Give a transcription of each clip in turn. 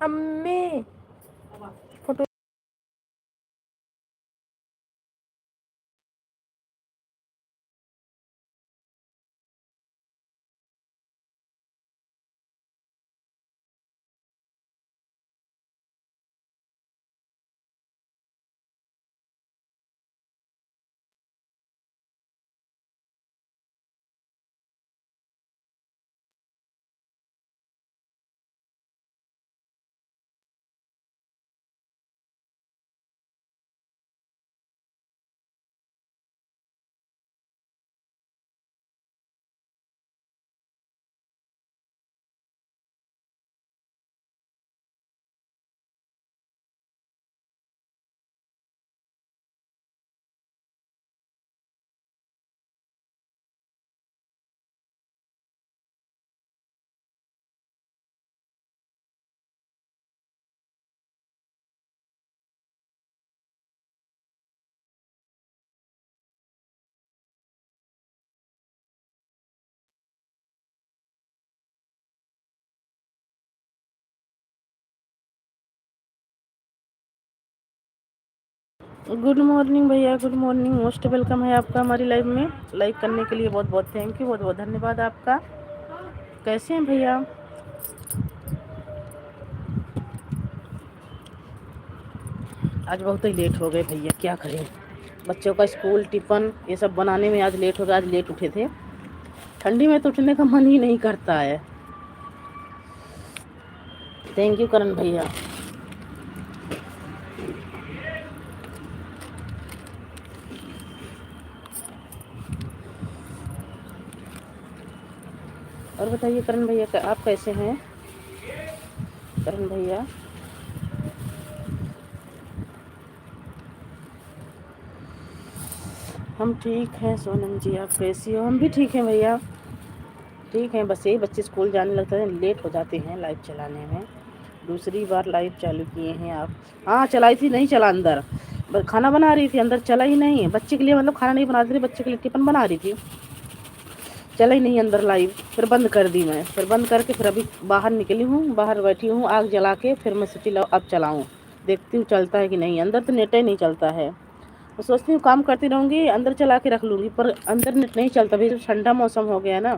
अम्मी photo. Good morning भैया, good morning. Most welcome है आपका हमारी लाइव में। लाइक करने के लिए बहुत बहुत थैंक यू, बहुत बहुत धन्यवाद आपका। कैसे हैं भैया? आज बहुत ही लेट हो गए भैया, क्या करें। बच्चों का स्कूल टिफ़िन ये सब बनाने में आज लेट हो गया। आज लेट उठे थे। ठंडी में तो उठने का मन ही नहीं करता है। थैंक यू करण भैया। और बताइए करण भैया, आप कैसे हैं करण भैया? हम ठीक हैं सोनम जी, आप कैसी हो? हम भी ठीक हैं भैया, ठीक हैं। बस यही बच्चे स्कूल जाने लगते हैं, लेट हो जाते हैं लाइव चलाने में। दूसरी बार लाइव चालू किए हैं आप? हाँ चलाई थी, नहीं चला अंदर। खाना बना रही थी, अंदर चला ही नहीं। बच्चे के लिए मतलब खाना नहीं बना रही थी, बच्चे के लिए टिफिन बना रही थी, चला ही नहीं अंदर लाइव। फिर बंद कर दी मैं, फिर बंद करके फिर अभी बाहर निकली हूँ, बाहर बैठी हूँ आग जला के। फिर मैं सोची लो अब चलाऊँ, देखती हूँ चलता है कि नहीं। अंदर तो नेट ही नहीं चलता है। मैं सोचती हूँ काम करती रहूँगी, अंदर चला के रख लूँगी, पर अंदर नेट नहीं चलता। अभी ठंडा मौसम हो गया है ना,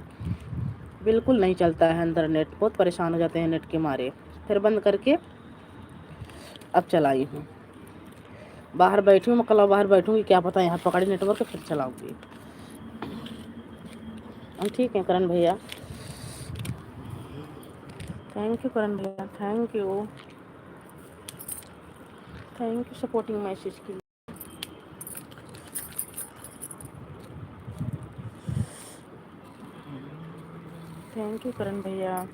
बिल्कुल नहीं चलता है अंदर नेट। बहुत परेशान हो जाते हैं नेट के मारे। फिर बंद करके अब चलाई हूँ। बाहर बैठी हूँ, मैं कल बाहर बैठूँगी, क्या पता यहाँ पकड़ी नेटवर्क, फिर चलाऊँगी। हम ठीक हैं करण भैया। थैंक यू करण भैया, thank you, thank you supporting message के लिए। थैंक यू करण भैया।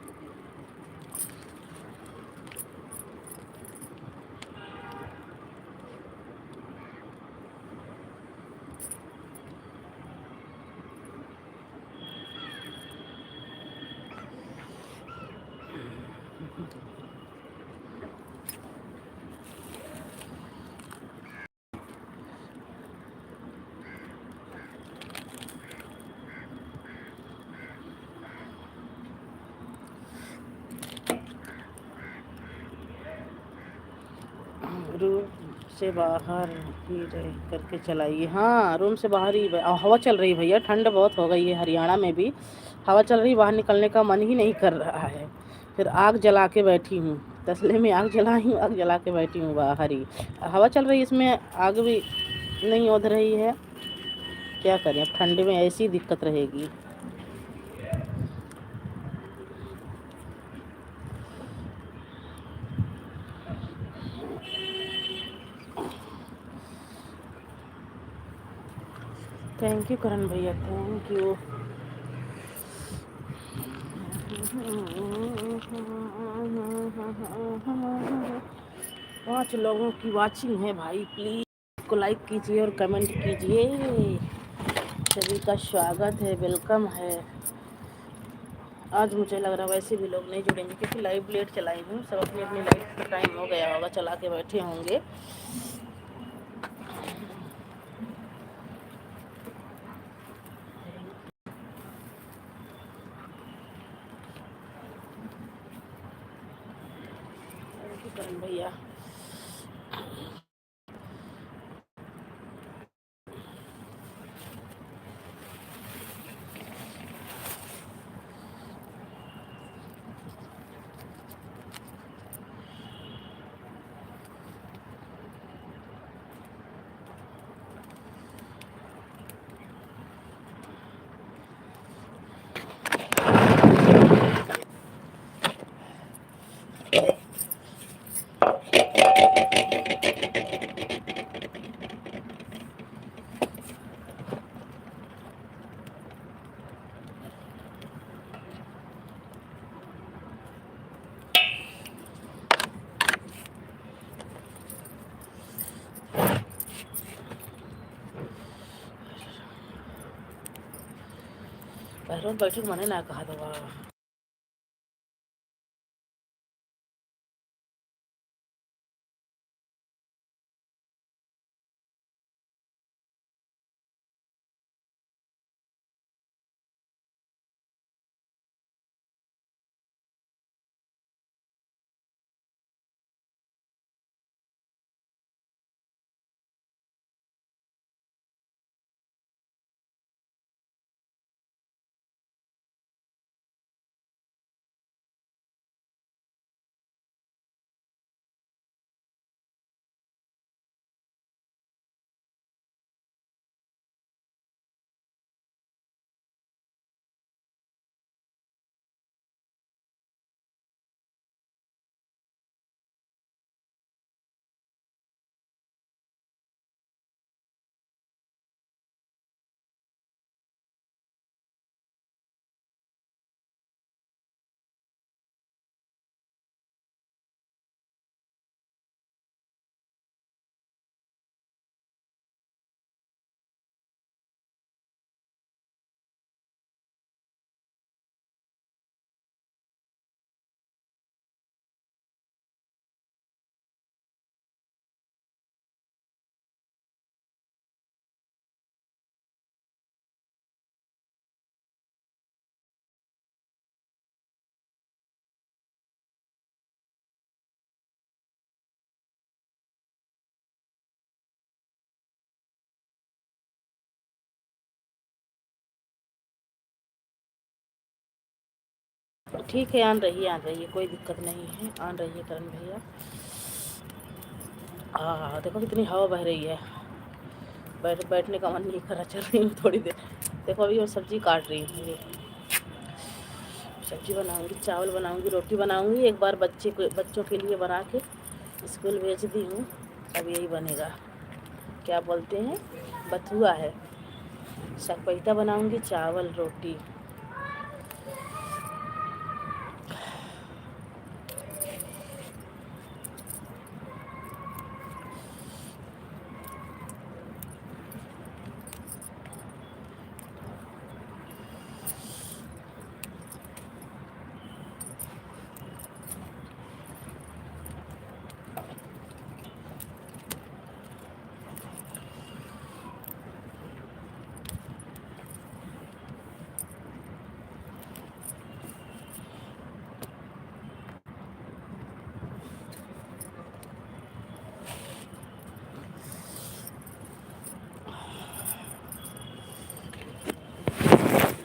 रूम से बाहर ही रह करके चलाइए। हाँ रूम से बाहर ही, हवा चल रही भैया, ठंड बहुत हो गई है हरियाणा में भी। हवा चल रही, बाहर निकलने का मन ही नहीं कर रहा है। फिर आग जला के बैठी हूँ, तसले में आग जलाई हूँ, आग जला के बैठी हूँ बाहर ही। हवा चल रही, इसमें आग भी नहीं ओध रही है। क्या करें, अब ठंड में ऐसी दिक्कत रहेगी। थैंक यू करण भैया, थैंक यू। 5 लोगों की वाचिंग है भाई, प्लीज इसको लाइक कीजिए और कमेंट कीजिए। सभी का स्वागत है, वेलकम है। आज मुझे लग रहा है वैसे भी लोग नहीं जुड़ेंगे, क्योंकि लाइव लेट चलाई हूँ। सब अपनी अपनी लाइफ का टाइम हो गया होगा, चला के बैठे होंगे। करण भैया। बैठक बैठक मने ना कहा दवा। ठीक है, आन रही है, कोई दिक्कत नहीं है, आन रही है करण भैया। हाँ देखो कितनी हवा बह रही है, बैठने का मन नहीं कर रहा। चल रही हूँ थोड़ी देर। देखो अभी मैं सब्जी काट रही हूँ, सब्जी बनाऊंगी, चावल बनाऊंगी, रोटी बनाऊंगी। एक बार बच्चों के लिए बना के स्कूल भेज दी हूँ, अब यही बनेगा। क्या बोलते हैं, बथुआ है। सकपैता बनाऊंगी, चावल रोटी।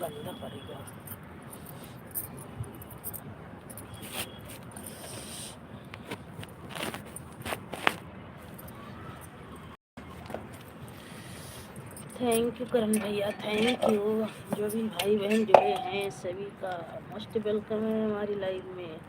गंदा पड़ेगा। थैंक यू करण भैया, थैंक यू। जो भी भाई बहन जुड़े हैं सभी का मोस्ट वेलकम है हमारी लाइफ में।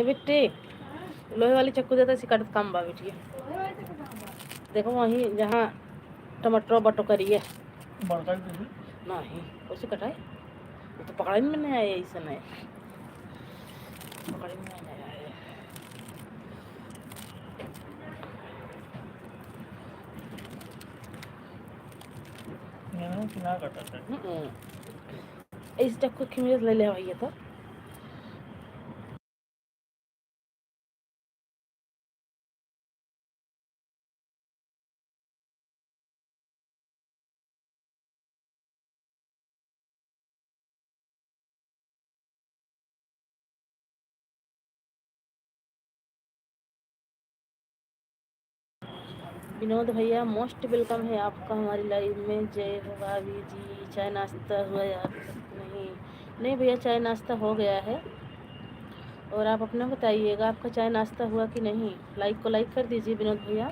ये बेटे लोहे वाली चक्कू देता इसी काटत काम बा बेटी। देखो वहीं जहाँ टमाटर बटो करिए नहीं उसे कटाए वो तो पकड़े में नहीं आया ऐसा नहीं पकड़े में नहीं आया। इस चक्कू की मेरे ले ले भैया तो विनोद भैया मोस्ट वेलकम है आपका हमारी लाइव में। जय हो भाभी जी। चाय नाश्ता हुआ या नहीं? नहीं भैया चाय नाश्ता हो गया है और आप अपना बताइएगा आपका चाय नाश्ता हुआ कि नहीं। लाइक को लाइक कर दीजिए विनोद भैया।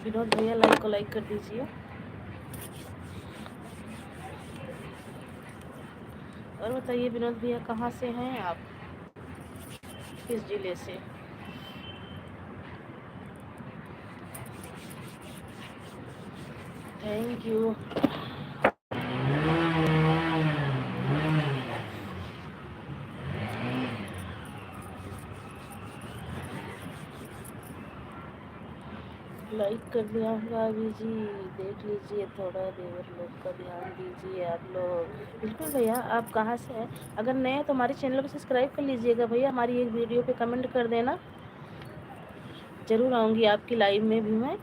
विनोद भैया लाइक को लाइक कर दीजिए। और बताइए विनोद भैया कहाँ से हैं आप, किस जिले से? Thank you. लाइक कर दिया होगा अभी जी, देख लीजिए थोड़ा देवर लोग का ध्यान दीजिए आप लोग। बिल्कुल भैया आप कहाँ से हैं? अगर नए हैं तो हमारे चैनल को सब्सक्राइब कर लीजिएगा भैया। हमारी एक वीडियो पे कमेंट कर देना, ज़रूर आऊँगी आपकी लाइव में भी मैं।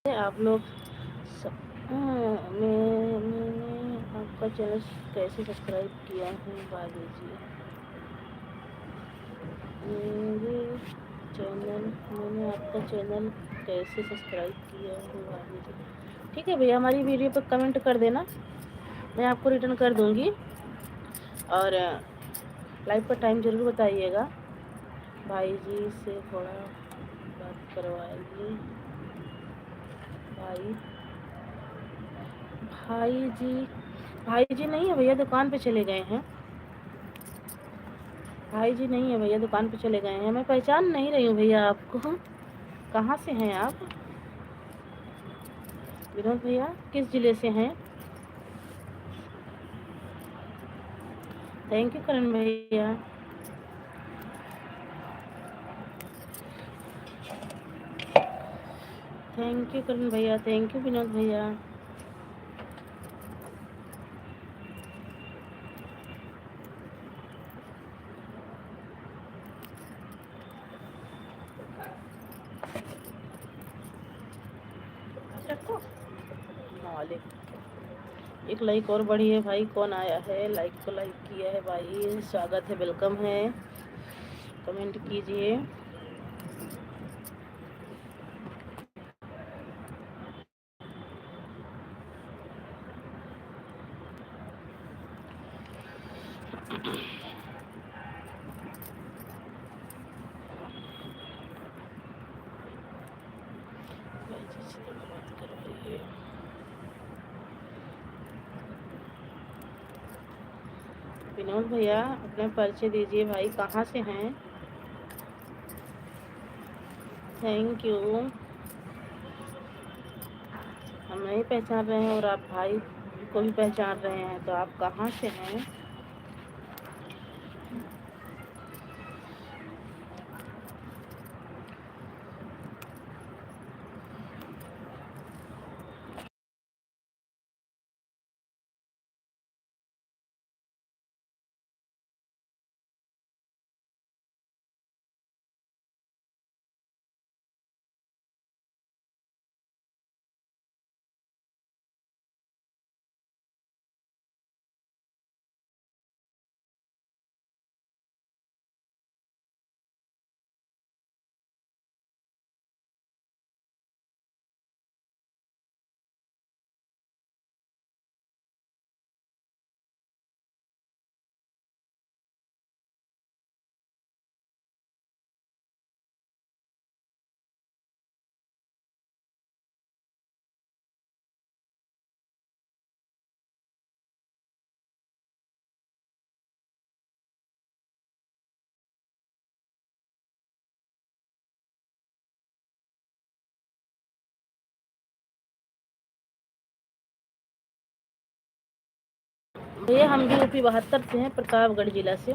आप लोग मैंने आपका चैनल कैसे सब्सक्राइब किया है बाबू जी? मेरे चैनल मैंने आपका चैनल कैसे सब्सक्राइब किया है बाबू जी? ठीक है भैया हमारी वीडियो पर कमेंट कर देना, मैं आपको रिटर्न कर दूंगी। और लाइव का टाइम ज़रूर बताइएगा। भाई जी से थोड़ा बात करवाइए। भाई भाई जी भाई जी नहीं है भैया, दुकान पे चले गए हैं। भाई जी नहीं है भैया, दुकान पे चले गए हैं। मैं पहचान नहीं रही हूँ भैया आपको, कहाँ से हैं आप? विनोद भैया किस जिले से हैं? थैंक यू करण भैया। थैंक यू करण भैया, थैंक यू विनोद भैया। एक लाइक और बढ़ी है भाई, कौन आया है? लाइक को लाइक किया है भाई, स्वागत है, वेलकम है। कमेंट कीजिए। विनोद भैया अपना परिचय दीजिए भाई, कहाँ से हैं? Thank you. हम नहीं पहचान रहे हैं और आप भाई को भी पहचान रहे हैं, तो आप कहाँ से हैं? भैया हम भी यूपी 72 से हैं, प्रतापगढ़ जिला से।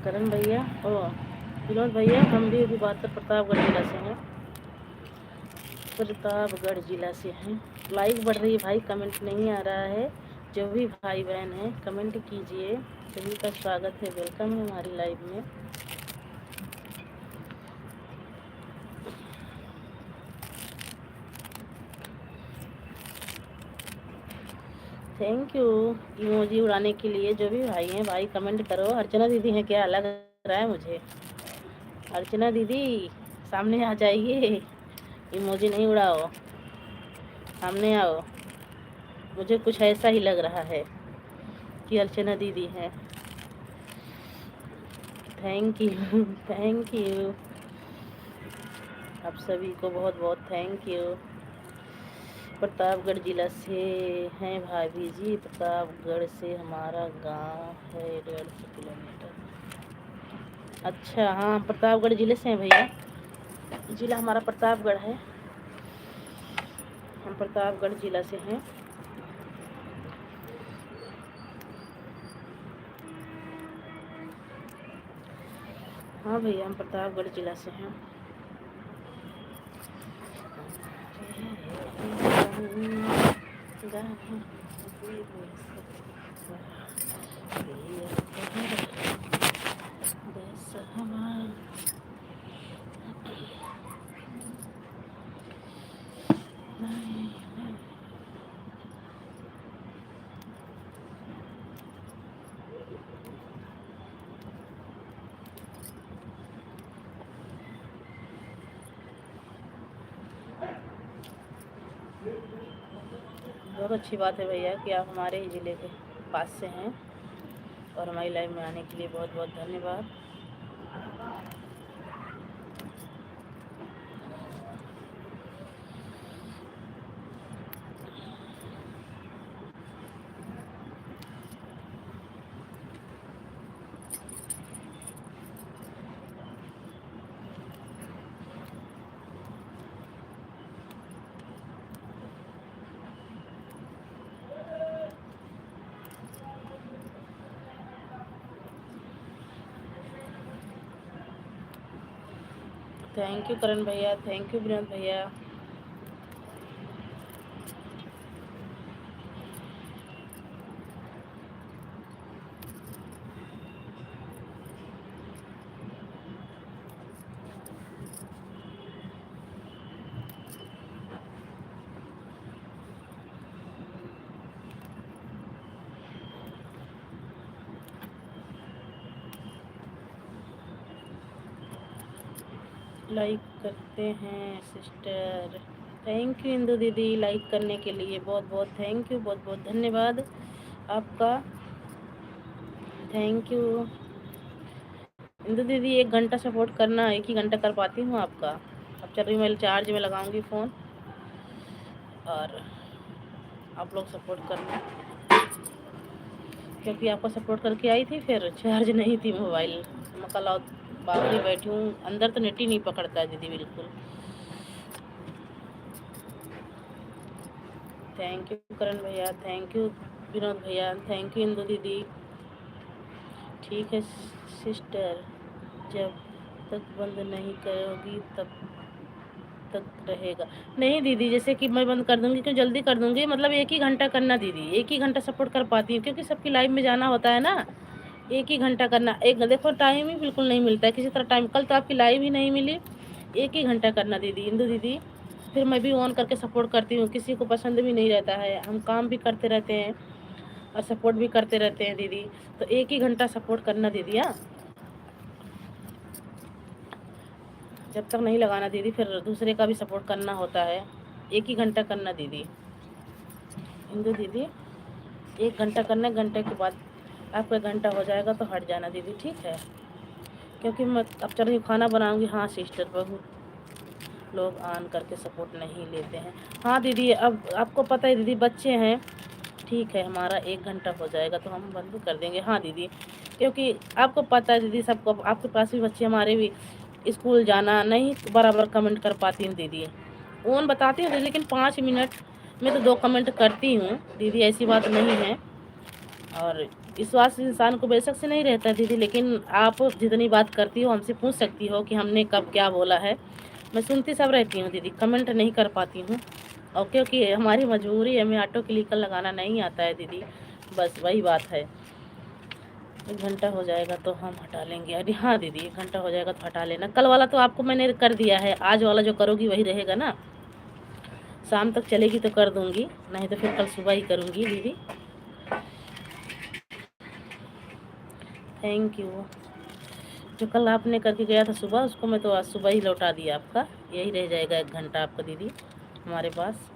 करण भैया ओ विनोद भैया हम भी यूपी 72 प्रतापगढ़ जिला से हैं, प्रतापगढ़ जिला से हैं। लाइक बढ़ रही है भाई, कमेंट नहीं आ रहा है। जो भी भाई बहन हैं कमेंट कीजिए। सभी का स्वागत है, वेलकम है हमारी लाइव में। थैंक यू इमोजी उड़ाने के लिए। जो भी भाई हैं भाई कमेंट करो। अर्चना दीदी हैं क्या, लग रहा है मुझे। अर्चना दीदी सामने आ जाइए, इमोजी नहीं उड़ाओ, सामने आओ। मुझे कुछ ऐसा ही लग रहा है कि अर्चना दीदी हैं। थैंक यू थैंक यू आप सभी को बहुत बहुत थैंक यू। प्रतापगढ़ जिला से हैं भाभी जी, प्रतापगढ़ से हमारा गांव है 150 किलोमीटर। अच्छा हाँ, प्रतापगढ़ जिले से हैं भैया, जिला हमारा प्रतापगढ़ है। हम प्रतापगढ़ जिला से हैं। हाँ भैया हम प्रतापगढ़ जिला से हैं। बहुत अच्छी बात है भैया कि आप हमारे ही ज़िले के पास से हैं, और हमारी लाइव में आने के लिए बहुत बहुत धन्यवाद। थैंक यू करण भैया, थैंक यू विनोद भैया। लाइक करते हैं सिस्टर। थैंक यू इंदु दीदी, लाइक करने के लिए बहुत बहुत थैंक यू, बहुत बहुत धन्यवाद आपका। थैंक यू इंदु दीदी, 1 घंटा सपोर्ट करना, 1 ही घंटा कर पाती हूँ आपका। अब चल रही मैं चार्ज में लगाऊंगी फ़ोन, और आप लोग सपोर्ट करना, क्योंकि आपको सपोर्ट करके आई थी, फिर चार्ज नहीं थी मोबाइल। मैं कल बाहर ही बैठी हूँ, अंदर तो नेट ही नहीं पकड़ता है दीदी बिल्कुल। थैंक यू करण भैया, थैंक यू विनोद भैया, थैंक यू इंदु दीदी। ठीक है सिस्टर, जब तक बंद नहीं करोगी तब तक रहेगा। नहीं दीदी, जैसे कि मैं बंद कर दूंगी, क्यों जल्दी कर दूंगी, मतलब 1 ही घंटा करना दीदी, 1 ही घंटा सपोर्ट कर पाती हूँ, क्योंकि सबकी लाइव में जाना होता है ना। 1 ही घंटा करना, एक देखो टाइम ही बिल्कुल नहीं मिलता है किसी तरह टाइम। कल तो आपकी लाइव ही नहीं मिली। 1 ही घंटा करना दीदी, इंदु दीदी। फिर मैं भी ऑन करके सपोर्ट करती हूँ, किसी को पसंद भी नहीं रहता है, हम काम भी करते रहते हैं और सपोर्ट भी करते रहते हैं दीदी। तो 1 ही घंटा सपोर्ट करना दीदी। हाँ, जब तक नहीं लगाना दीदी, फिर दूसरे का भी सपोर्ट करना होता है। 1 ही घंटा करना दीदी। इंदु दीदी 1 घंटा करना, घंटे के बाद आपका 1 घंटा हो जाएगा तो हट जाना दीदी, ठीक है। क्योंकि मैं अब चल रही खाना बनाऊंगी। हाँ सिस्टर, बहुत लोग ऑन करके सपोर्ट नहीं लेते हैं। हाँ दीदी, अब आपको पता है दीदी, बच्चे हैं। ठीक है, हमारा 1 घंटा हो जाएगा तो हम बंद कर देंगे। हाँ दीदी, क्योंकि आपको पता है दीदी, सबको, आपके पास भी बच्चे, हमारे भी स्कूल जाना नहीं, बराबर कमेंट कर पाती हूँ दीदी। ऑन बताती हूँ लेकिन 5 मिनट में तो 2 कमेंट करती हूँ दीदी, ऐसी बात नहीं है। और विश्वास इंसान को बेशक से नहीं रहता दीदी, लेकिन आप जितनी बात करती हो हमसे पूछ सकती हो कि हमने कब क्या बोला है। मैं सुनती सब रहती हूँ दीदी, कमेंट नहीं कर पाती हूँ। और क्योंकि हमारी मजबूरी है, हमें ऑटो क्लिकर लगाना नहीं आता है दीदी, बस वही बात है। 1 घंटा हो जाएगा तो हम हटा लेंगे। अरे हाँ दीदी, 1 घंटा हो जाएगा तो हटा लेना। कल वाला तो आपको मैंने कर दिया है, आज वाला जो करोगी वही रहेगा ना। शाम तक चलेगी तो कर दूंगी, नहीं तो फिर कल सुबह ही करूँगी दीदी। Thank you. जो कल आपने करके गया था सुबह, उसको मैं तो आज सुबह ही लौटा दिया आपका। यही रह जाएगा 1 घंटा आपका दीदी हमारे पास।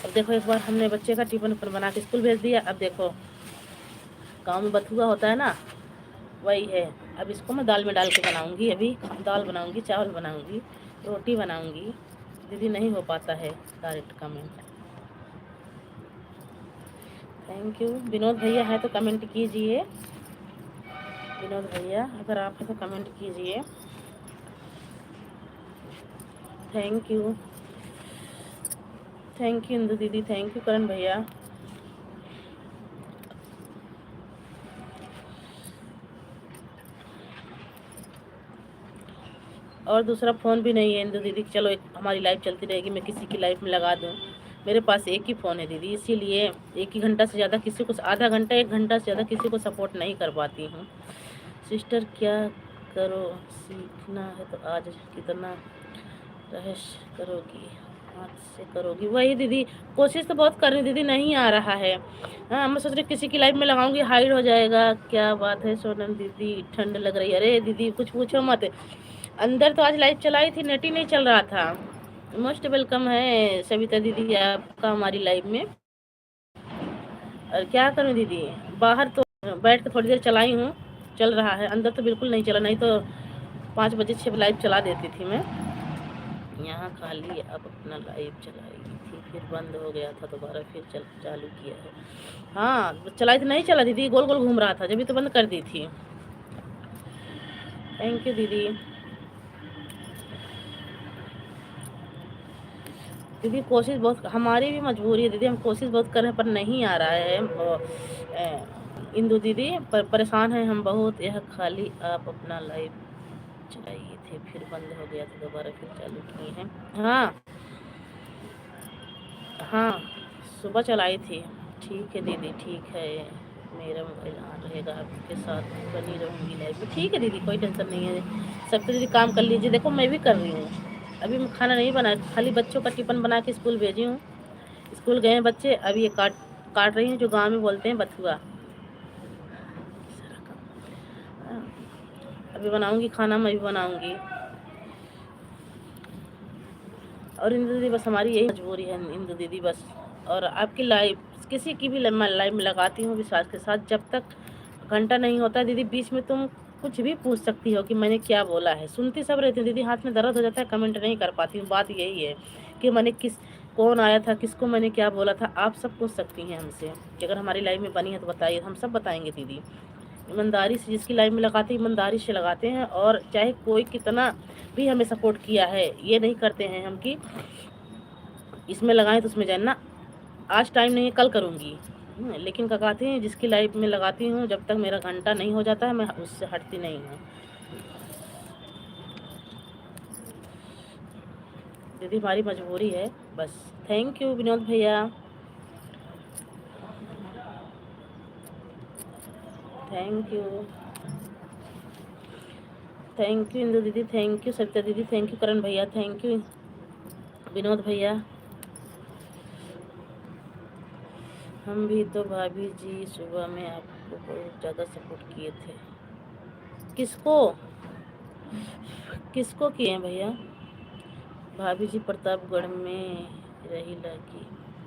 अब देखो, एक बार हमने बच्चे का टिफिन बना के स्कूल भेज दिया। अब देखो, गाँव में बथुआ होता है ना, वही है। अब इसको मैं दाल में डाल के बनाऊंगी। अभी दाल बनाऊंगी, चावल बनाऊंगी, रोटी बनाऊंगी दीदी। नहीं हो पाता है direct comment. Thank you. Vinod भैया है तो कमेंट कीजिए। विनोद भैया अगर आप हैं तो कमेंट कीजिए। Thank you. Thank you Indu दीदी, थैंक यू करण भैया। और दूसरा फ़ोन भी नहीं है इंदु दीदी, चलो एक हमारी लाइफ चलती रहेगी, मैं किसी की लाइफ में लगा दूँ। मेरे पास एक ही फ़ोन है दीदी, इसीलिए 1 ही घंटा से ज़्यादा किसी को, आधा घंटा 1 घंटा से ज़्यादा किसी को सपोर्ट नहीं कर पाती हूँ। सिस्टर क्या करो, सीखना है तो आज कितना रहस्य करोगी, हाथ से करोगी। वही दीदी, कोशिश तो बहुत कर रही दीदी, नहीं आ रहा है। हाँ, मैं सोच रही किसी की लाइफ में लगाऊंगी, हाइड हो जाएगा। क्या बात है सोनम दीदी, ठंड लग रही है। अरे दीदी कुछ पूछो मत, अंदर तो आज लाइव चलाई थी, नेट ही नहीं चल रहा था। मोस्ट वेलकम है सविता दीदी आपका हमारी लाइव में। और क्या करूं दीदी, बाहर तो बैठ के थोड़ी देर चलाई हूँ, चल रहा है। अंदर तो बिल्कुल नहीं चला, नहीं तो 5 बजे 6 लाइव चला देती थी मैं। यहाँ खाली अब अपना लाइव चलाएगी थी, फिर बंद हो गया था, दोबारा फिर चालू किया है। हाँ चलाई थी, नहीं चला दीदी, गोल गोल घूम रहा था, जब भी तो बंद कर दी थी। थैंक यू दीदी। दीदी कोशिश बहुत, हमारी भी मजबूरी है दीदी, हम कोशिश बहुत कर रहे हैं पर नहीं आ रहा है। इंदु दीदी परेशान हैं हम बहुत। यह खाली आप अपना लाइव चलाइए थे, फिर बंद हो गया था, दोबारा फिर चालू किए हैं। हाँ हाँ, सुबह चलाई थी। ठीक है दीदी, ठीक है। मेरा मोबाइल ऑन रहेगा, आपके साथ बनी रहूँगी लाइव में। ठीक है दीदी, कोई टेंशन नहीं है। सब तो दीदी काम कर लीजिए, देखो मैं भी कर रही हूँ। अभी मैं खाना नहीं बनाया, खाली बच्चों का टिफिन बना के स्कूल भेजी हूँ। स्कूल गए हैं बच्चे, अभी ये काट काट रही हूँ, जो गांव में बोलते हैं बथुआ। अभी बनाऊंगी खाना, मैं भी बनाऊंगी। और इंदु दीदी बस हमारी यही मजबूरी है इंदु दीदी बस। और आपकी लाइव, किसी की भी लाइव में लगाती हूँ विश्वास के साथ, जब तक घंटा नहीं होता दीदी, बीच में तुम कुछ भी पूछ सकती हो कि मैंने क्या बोला है। सुनती सब रहती हूँ दीदी, हाथ में दर्द हो जाता है, कमेंट नहीं कर पाती हूँ। बात यही है कि मैंने कौन आया था, किसको मैंने क्या बोला था, आप सब पूछ सकती हैं हमसे कि अगर हमारी लाइव में बनी है तो बताइए, हम सब बताएंगे दीदी। ईमानदारी से जिसकी लाइफ में लगाते हैं, ईमानदारी से लगाते हैं। और चाहे कोई कितना भी हमें सपोर्ट किया है, ये नहीं करते हैं हम कि इसमें लगाएं तो उसमें जाए ना, आज टाइम नहीं है कल करूँगी। लेकिन क्या कहते हैं, जिसकी लाइफ में लगाती हूँ, जब तक मेरा घंटा नहीं हो जाता है मैं उससे हटती नहीं हूँ दीदी, हमारी मजबूरी है बस। थैंक यू विनोद भैया, thank you. Thank you Indu दीदी, थैंक यू सविता दीदी, थैंक यू करण भैया, थैंक यू विनोद भैया। हम भी तो भाभी जी सुबह में आपको बहुत ज़्यादा सपोर्ट किए थे। किसको किसको किए हैं भैया? भाभी जी प्रतापगढ़ में रही लगी,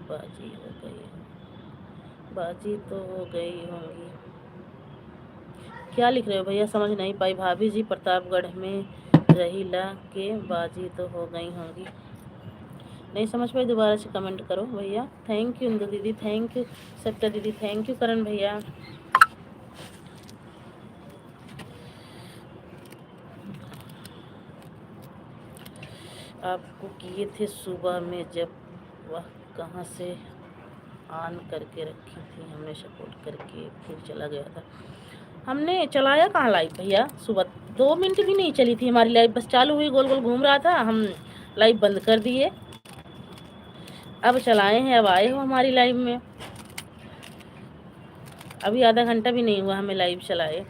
बाजी हो गई, बाजी तो हो गई होंगी। क्या लिख रहे हो भैया, समझ नहीं पाई। भाभी जी प्रतापगढ़ में रही ला के बाजी तो हो गई होंगी, नहीं समझ पाई, दोबारा से कमेंट करो भैया। थैंक यू इंदु दीदी, थैंक यू सत्या दीदी, थैंक यू करण भैया। आपको किए थे सुबह में, जब वह कहाँ से ऑन करके रखी थी, हमने सपोर्ट करके फिर चला गया था। हमने चलाया कहाँ लाइव भैया, सुबह 2 मिनट भी नहीं चली थी हमारी लाइव, बस चालू हुई, गोल गोल घूम रहा था, हम लाइव बंद कर दिए। अब चलाए हैं, अब आए हो हमारी लाइव में। अभी आधा घंटा भी नहीं हुआ हमें लाइव चलाए,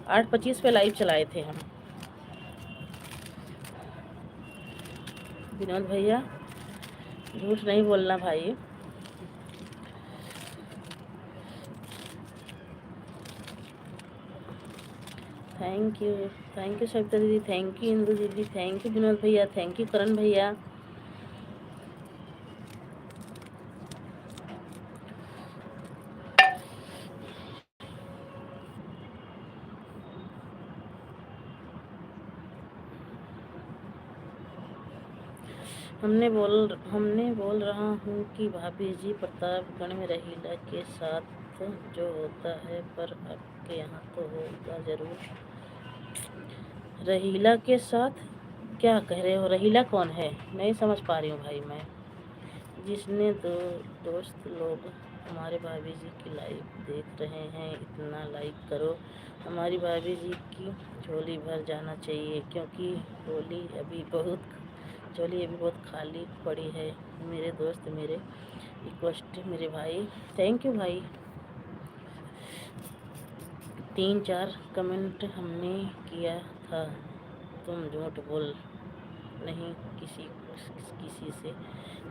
8:25 पे लाइव चलाए थे हम। विनोद भैया झूठ नहीं बोलना भाई। थैंक यू सविता दीदी, थैंक यू इंदु दीदी, थैंक यू विनोद भैया, थैंक यू करण भैया। हमने बोल रहा हूँ कि भाभी जी प्रतापगढ़ में रहीला के साथ जो होता है, पर आपके यहाँ तो होगा जरूर। रहीला के साथ क्या कह रहे हो? रहीला कौन है? नहीं समझ पा रही हूँ भाई मैं। जिसने दो दोस्त लोग हमारे भाभी जी की लाइव देख रहे हैं, इतना लाइक करो। हमारी भाभी जी की झोली भर जाना चाहिए, क्योंकि झोली अभी बहुत खाली पड़ी है। मेरे दोस्त, मेरे रिक्वेस्ट, मेरे भाई। थैंक यू भाई। 3-4 कमेंट हमने किया था, तुम झूठ बोल नहीं किसी से।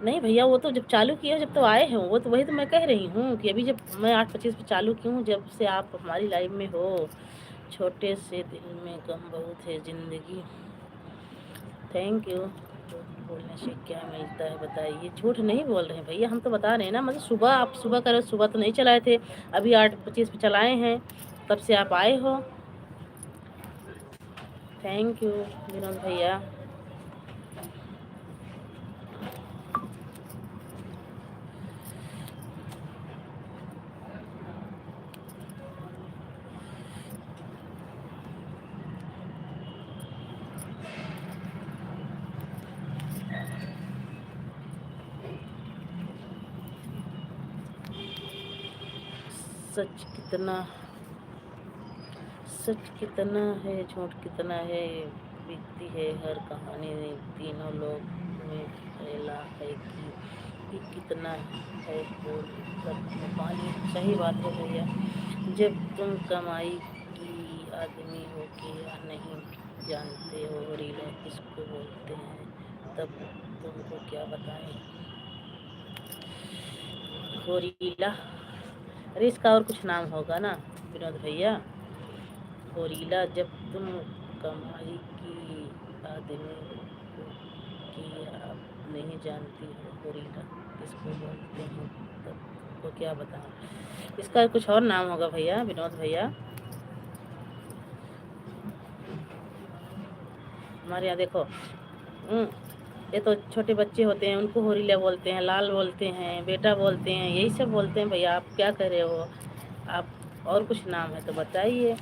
नहीं भैया, वो तो जब चालू किया, जब तो आए हैं वो, तो वही तो मैं कह रही हूँ कि अभी जब मैं 8:25 पे चालू की हूँ, जब से आप हमारी लाइव में हो। छोटे से दिल में गम बहुत है जिंदगी। Thank you. झूठ बोलने से क्या मिलता है बताइए? झूठ नहीं बोल रहे हैं भैया, हम तो बता रहे हैं ना। मतलब सुबह आप सुबह करो, सुबह तो नहीं चलाए थे, अभी 8:25 पे चलाए हैं, तब से आप आए हो। थैंक यू विनोद भैया। सच कितना सच कितना है, झूठ कितना है, बीतती है हर कहानी। तीनों लोग में फैला है कि कितना है बोल कर पानी। सही बात है भैया। जब तुम कमाई की आदमी हो के या नहीं जानते हो रीला किसको बोलते हैं, तब तुमको क्या बताएं होरीला। अरे इसका और कुछ नाम होगा ना विनोद भैया। होरीला, जब तुम कमाई की आदमी को कि आप नहीं जानती हो होरीला किसको बोलते हैं, तब तुमको क्या बताऊं। इसका कुछ और नाम होगा भैया, विनोद भैया। हमारे यहाँ देखो, ये तो छोटे बच्चे होते हैं, उनको होरीला बोलते हैं, लाल बोलते हैं, बेटा बोलते हैं, यही सब बोलते हैं भैया। आप क्या कर रहे हो? आप और कुछ नाम है तो बताइए।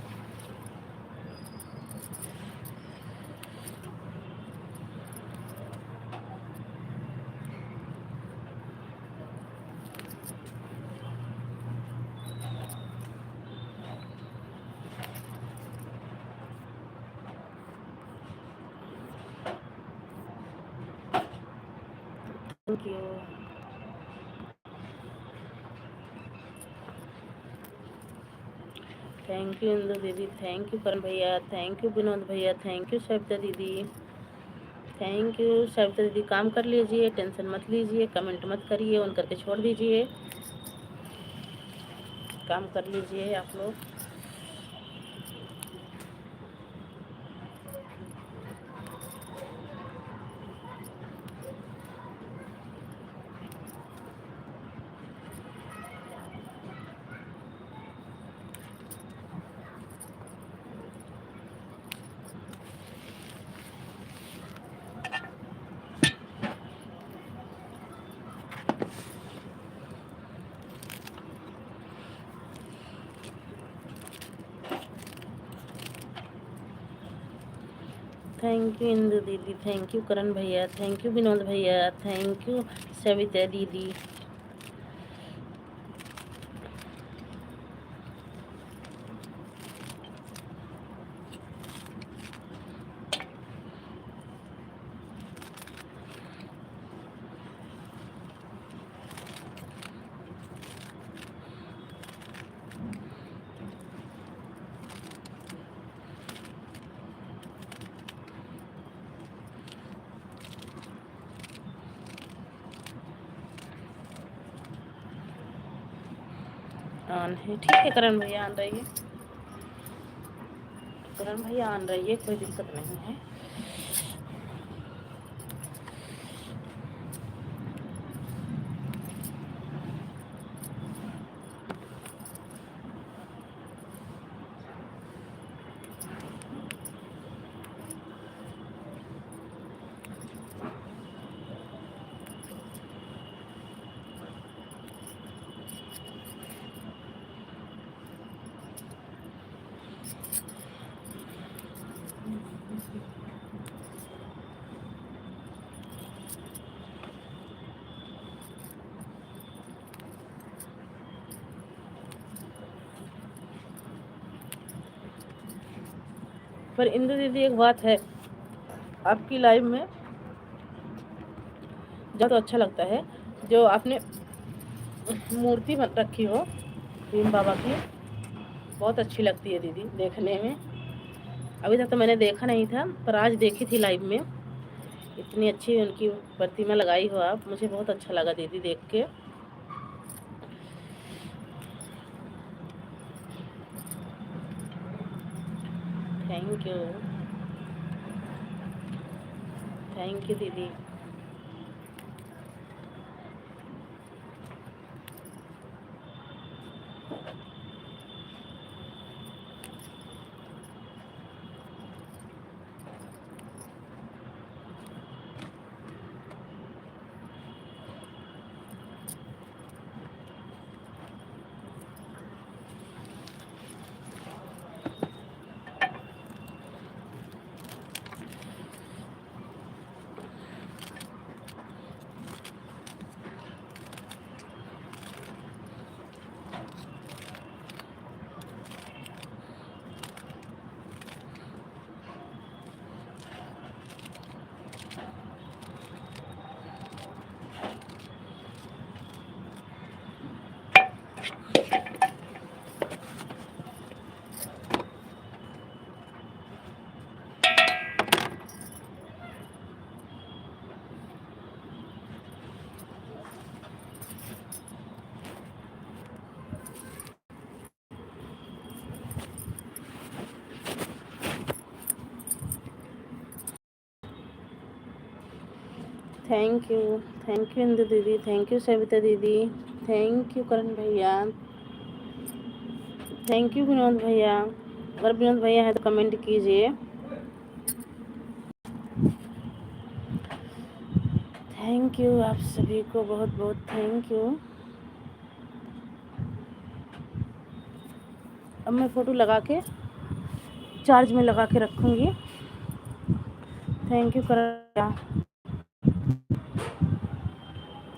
Thank you. Thank you Indu दीदी, थैंक यू करण भैया, थैंक यू विनोद भैया, थैंक यू सविता दीदी, थैंक यू सविता दीदी। काम कर लीजिए, टेंशन मत लीजिए, कमेंट मत करिए, ऑन करके छोड़ दीजिए। काम कर लीजिए आप लोग। थैंक यू इंदु दीदी, थैंक यू करण भैया, थैंक यू विनोद भैया, थैंक यू सविता दीदी। ऑन है, ठीक है करण भैया, ऑन रहिए, करण भैया ऑन रहिए, कोई दिक्कत नहीं है। पर इंदु दीदी एक बात है, आपकी लाइव में ज़्यादा अच्छा लगता है जो आपने मूर्ति रखी हो भीम बाबा की, बहुत अच्छी लगती है दीदी देखने में। अभी तक तो मैंने देखा नहीं था, पर आज देखी थी लाइव में, इतनी अच्छी उनकी प्रतिमा लगाई हो आप, मुझे बहुत अच्छा लगा दीदी देख के। थैंक यू, थैंक यू दीदी। थैंक यू इंदु दीदी, थैंक यू सविता दीदी, थैंक यू करण भैया, थैंक यू विनोद भैया। अगर विनोद भैया है तो कमेंट कीजिए। थैंक यू आप सभी को बहुत बहुत थैंक यू। अब मैं फ़ोटो लगा के चार्ज में लगा के रखूँगी। थैंक यू करण,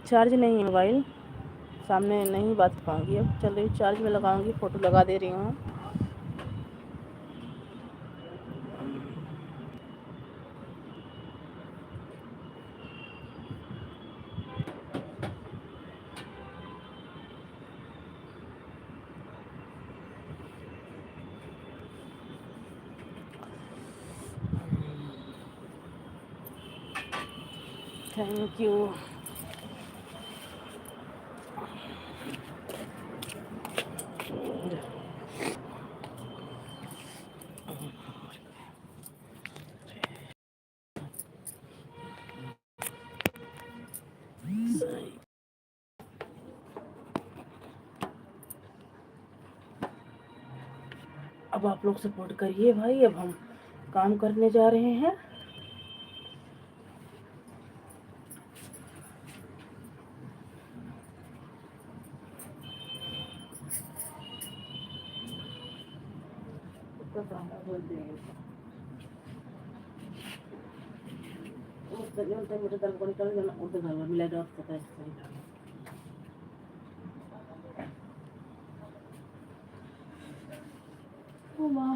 चार्ज नहीं है मोबाइल, सामने नहीं बात पाऊँगी, अब चल रही चार्ज में लगाऊँगी, फ़ोटो लगा दे रही हूँ। Thank you. अब आप लोग सपोर्ट करिए भाई, अब हम काम करने जा रहे हैं। बोल देंगे मुझे दर्द को निकल जाना उधर घर में मिला डॉक्टर पता है सही ओ माँ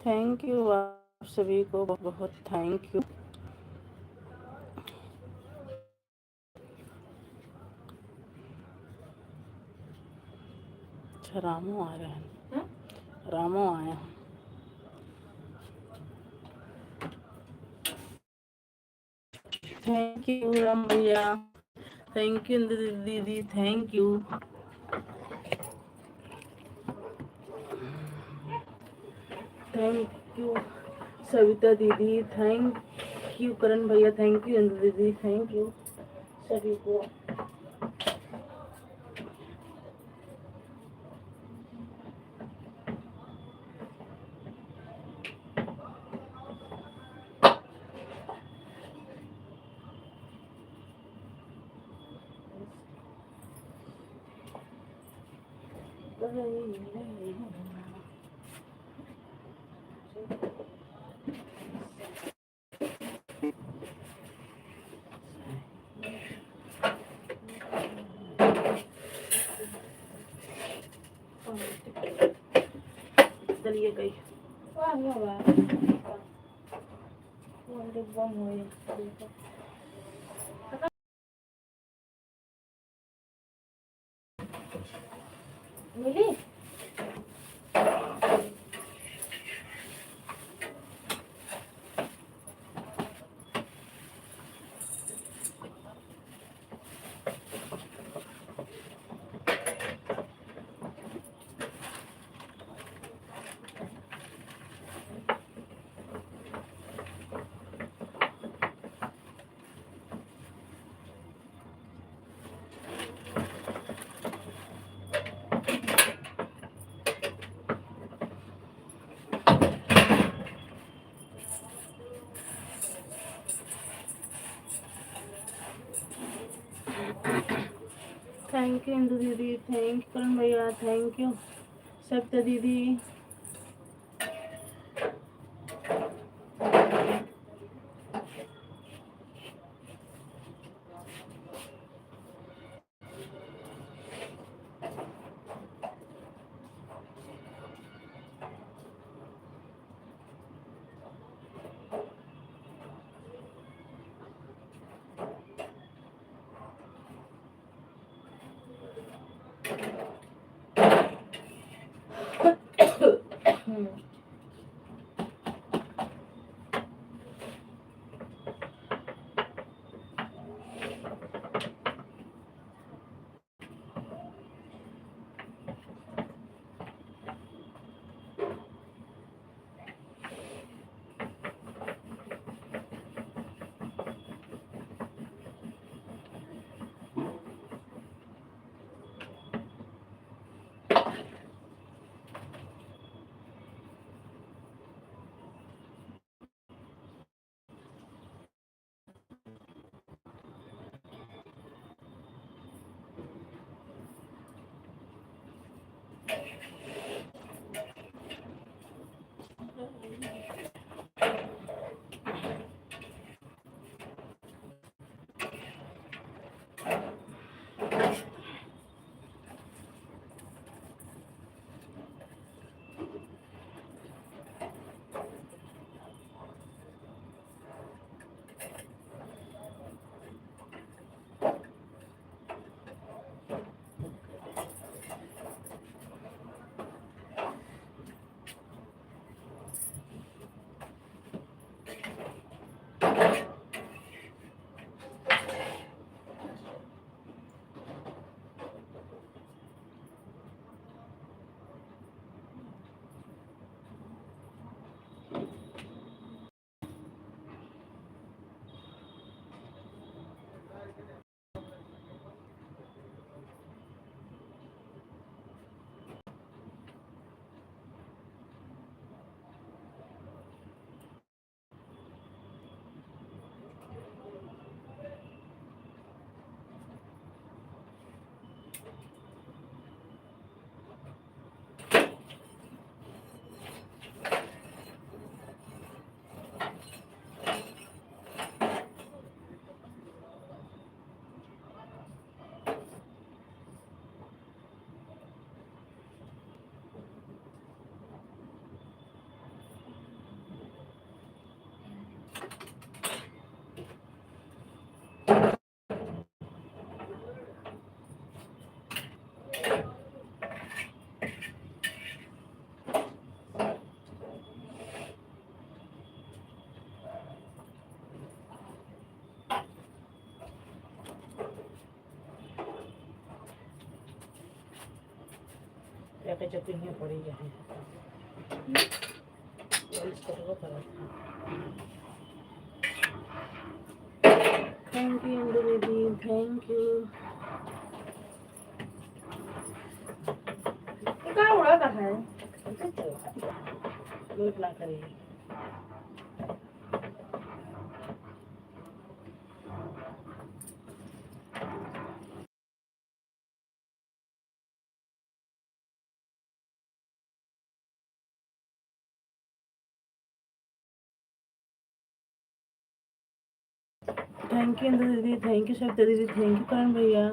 थैंक यू आप सभी को बहुत बहुत थैंक यू। अच्छा रामू आ रहे हैं, रामू आए हैं। थैंक यू राम भैया, थैंक यू दीदी, thank you. Thank you Savita दीदी, थैंक यू करण भैया, थैंक यू इंदु दीदी, थैंक यू सभी को। चलिए गई मिली। थैंक यू इंदु दीदी, थैंक यू करण भैया, थैंक यू सविता दीदी। क्या क्या चटनियाँ पड़ी हैं थैंक यू अंडू दीदी, थैंक यू। क्या उड़ाता है म्यूट ना करिए। थैंक यू अंदर दीदी, थैंक यू शब्द दीदी, थैंक यू करण भैया।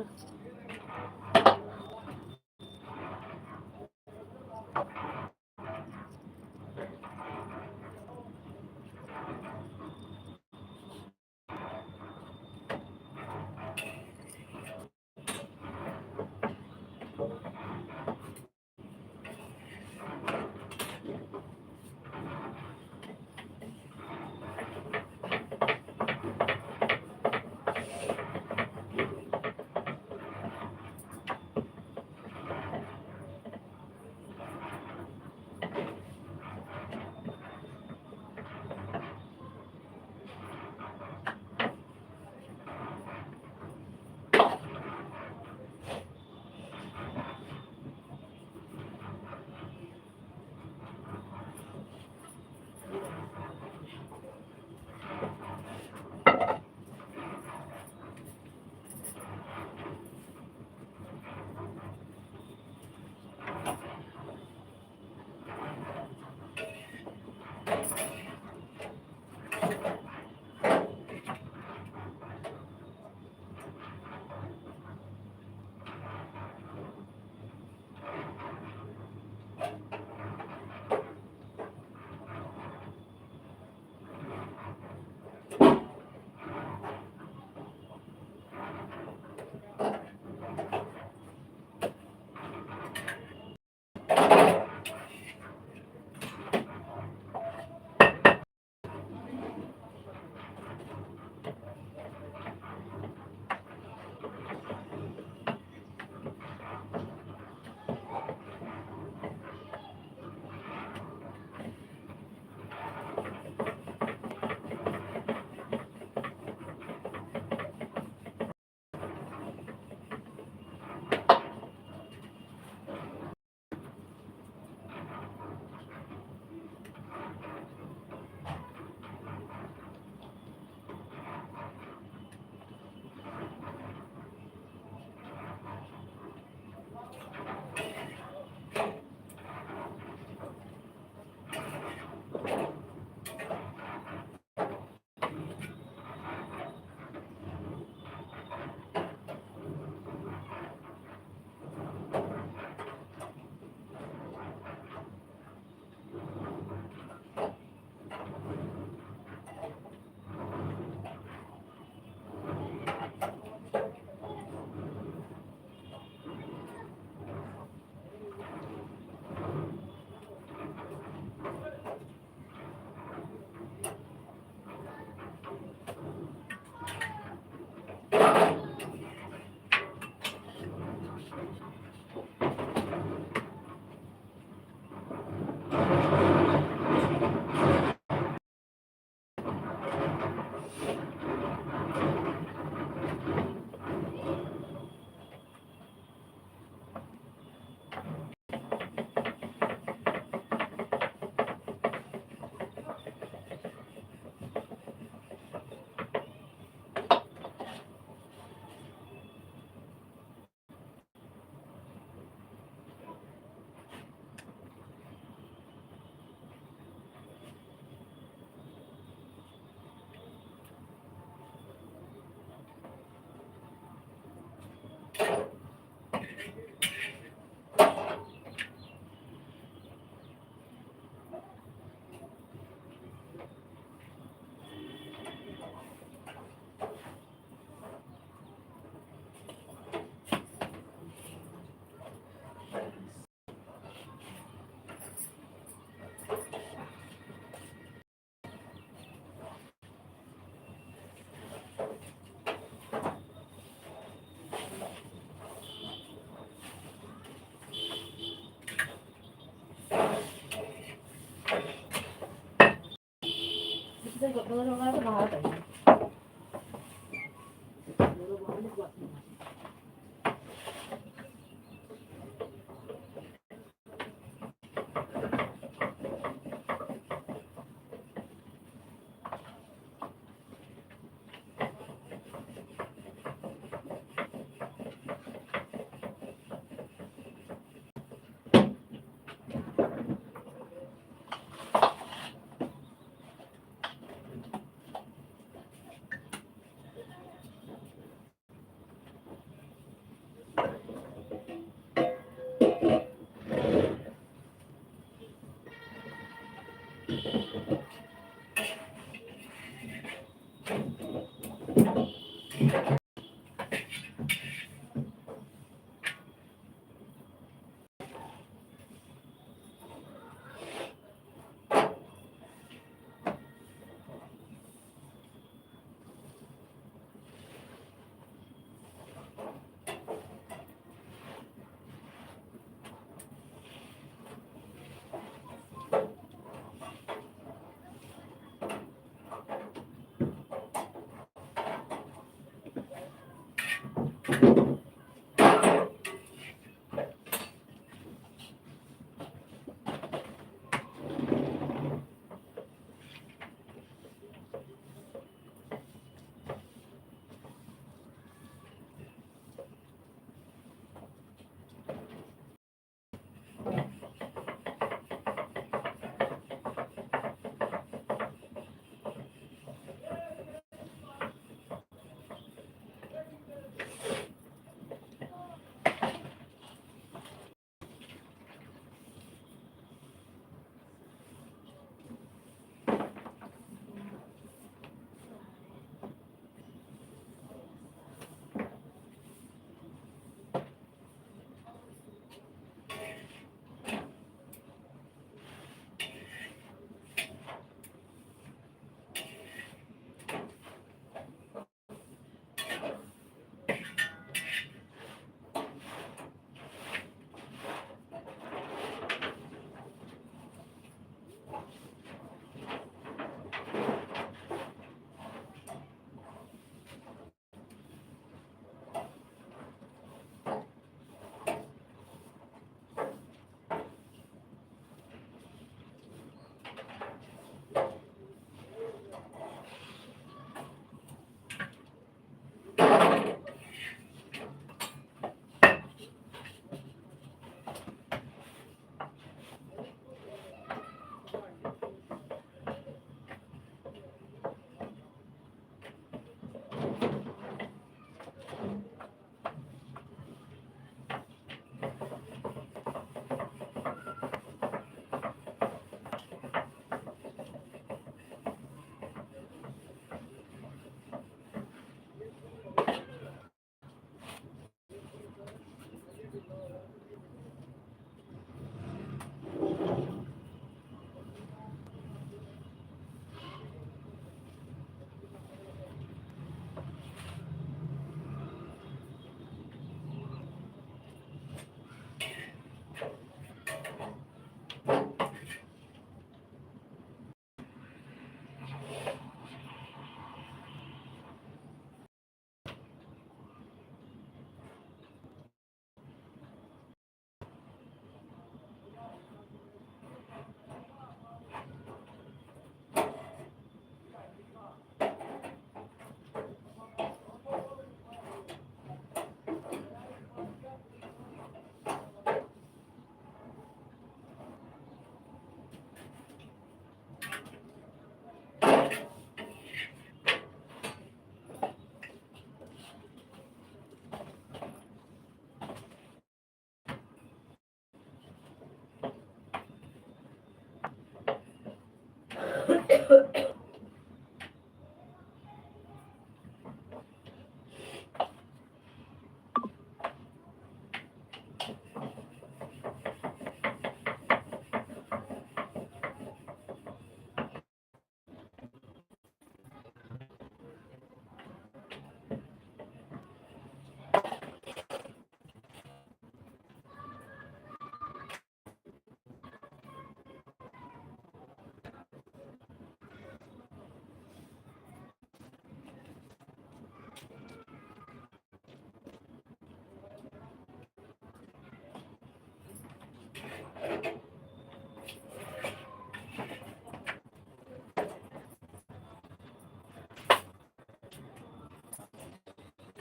से डोर होगा तो बाहर आइए।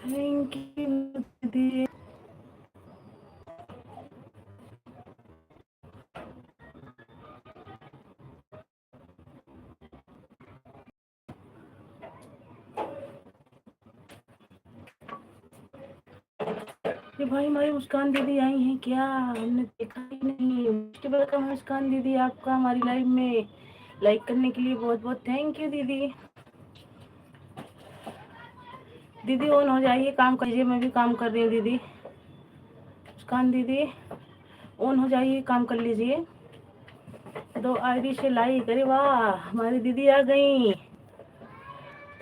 थैंक यू दीदी। ये भाई हमारी मुस्कान दीदी आई हैं क्या? हमने देखा ही नहीं। मोस्ट वेलकम है मुस्कान दीदी आपका हमारी लाइव में। लाइक करने के लिए बहुत बहुत थैंक यू दीदी। दीदी ऑन हो जाइए, काम कीजिए, मैं भी काम कर रही हूँ दीदी। मुस्कान दीदी ऑन हो जाइए, काम कर लीजिए। 2 आईडी से लाइक, अरे वाह हमारी दीदी आ गई।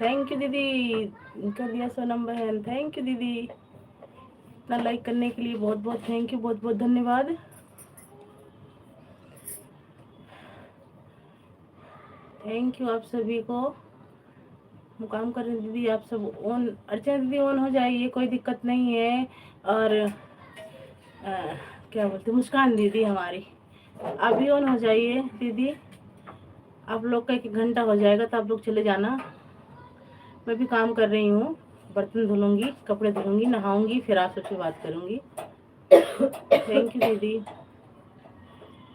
थैंक यू दीदी, कर दिया सोनम बहन, थैंक यू दीदी। इतना लाइक करने के लिए बहुत बहुत थैंक यू, बहुत बहुत धन्यवाद। थैंक यू आप सभी को। हम काम कर रहे हैं दीदी, आप सब ऑन, अर्चना दीदी ऑन हो जाइए, कोई दिक्कत नहीं है। और क्या बोलते, मुस्कान दीदी हमारी, आप भी ऑन हो जाइए दीदी। आप लोग का 1 घंटा हो जाएगा तो आप लोग चले जाना। मैं भी काम कर रही हूँ, बर्तन धुलूंगी, कपड़े धुलूंगी, नहाऊंगी, फिर आप सबसे बात करूंगी। थैंक यू दीदी,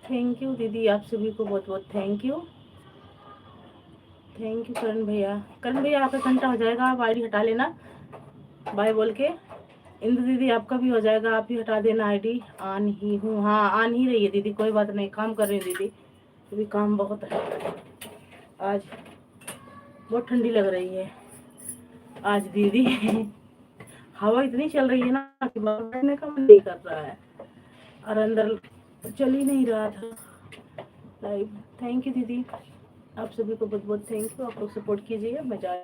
थैंक यू दीदी, आप सभी को बहुत बहुत थैंक यू। थैंक यू करण भैया। करण भैया आपका 1 घंटा हो जाएगा, आप आईडी हटा लेना बाय बोल के। इंदु दीदी आपका भी हो जाएगा, आप भी हटा देना आईडी। ऑन ही हूँ, हाँ ऑन ही रही है दीदी, कोई बात नहीं, काम कर रही हूँ दीदी, अभी काम बहुत है। आज बहुत ठंडी लग रही है आज दीदी। हवा इतनी चल रही है ना कि बाहर बैठने का मन नहीं कर रहा है, और अंदर चल ही नहीं रहा था लाइव। थैंक यू दीदी, आप सभी को बहुत बहुत थैंक यू। आप लोग सपोर्ट कीजिए, मैं जा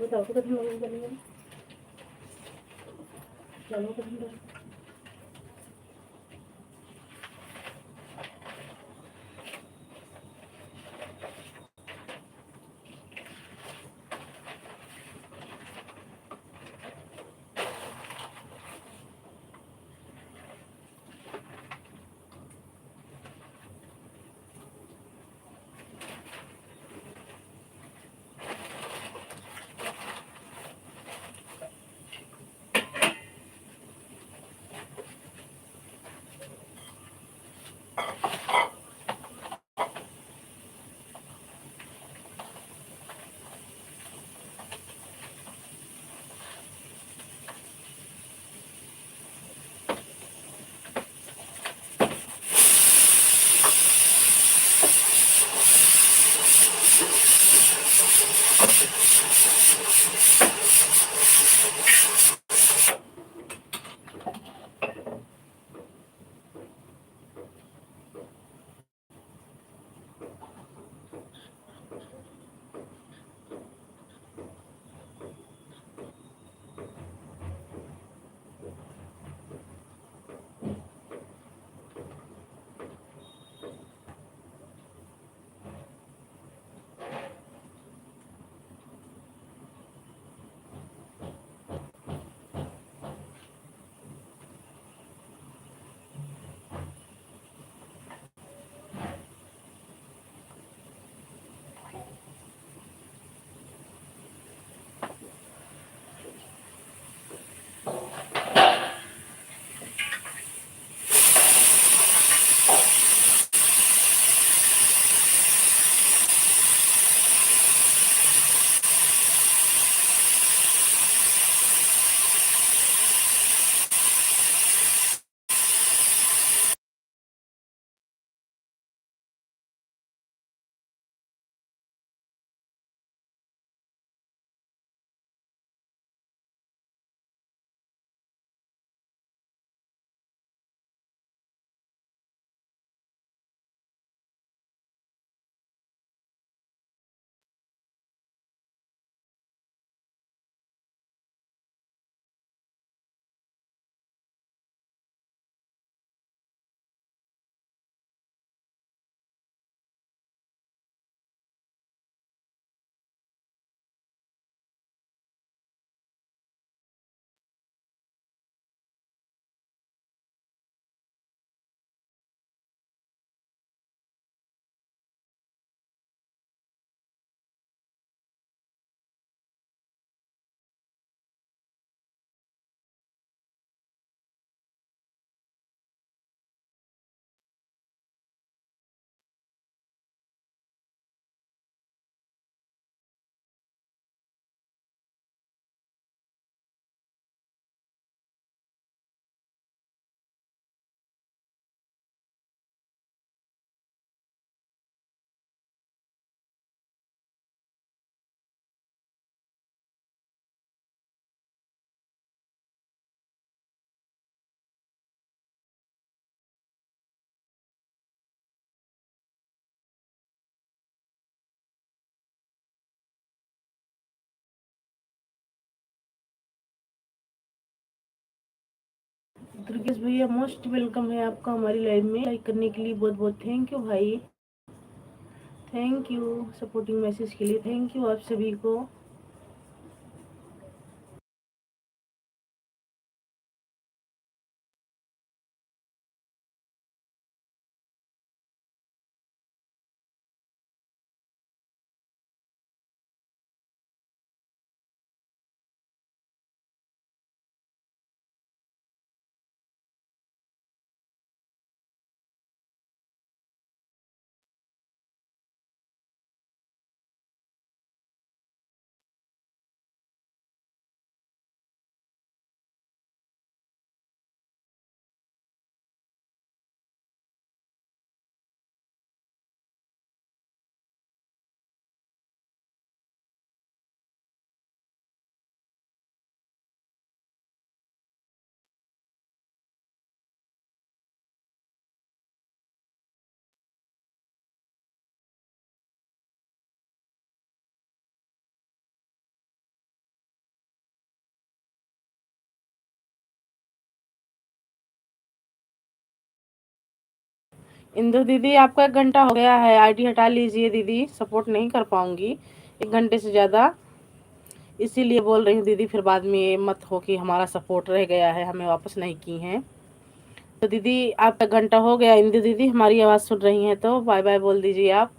बताओ तो कठिन लोगों बनेंगे चलो कठिन दुर्गेश भैया मोस्ट वेलकम है आपका हमारी लाइव में। लाइक करने के लिए बहुत बहुत थैंक यू भाई, थैंक यू सपोर्टिंग मैसेज के लिए, थैंक यू आप सभी को। इंदु दीदी आपका 1 घंटा हो गया है, आईडी हटा लीजिए दीदी, सपोर्ट नहीं कर पाऊंगी 1 घंटे से ज़्यादा, इसीलिए बोल रही हूँ दीदी, फिर बाद में ये मत हो कि हमारा सपोर्ट रह गया है, हमें वापस नहीं की हैं। तो दीदी आपका 1 घंटा हो गया। इंदु दीदी हमारी आवाज़ सुन रही हैं तो बाय बाय बोल दीजिए आप।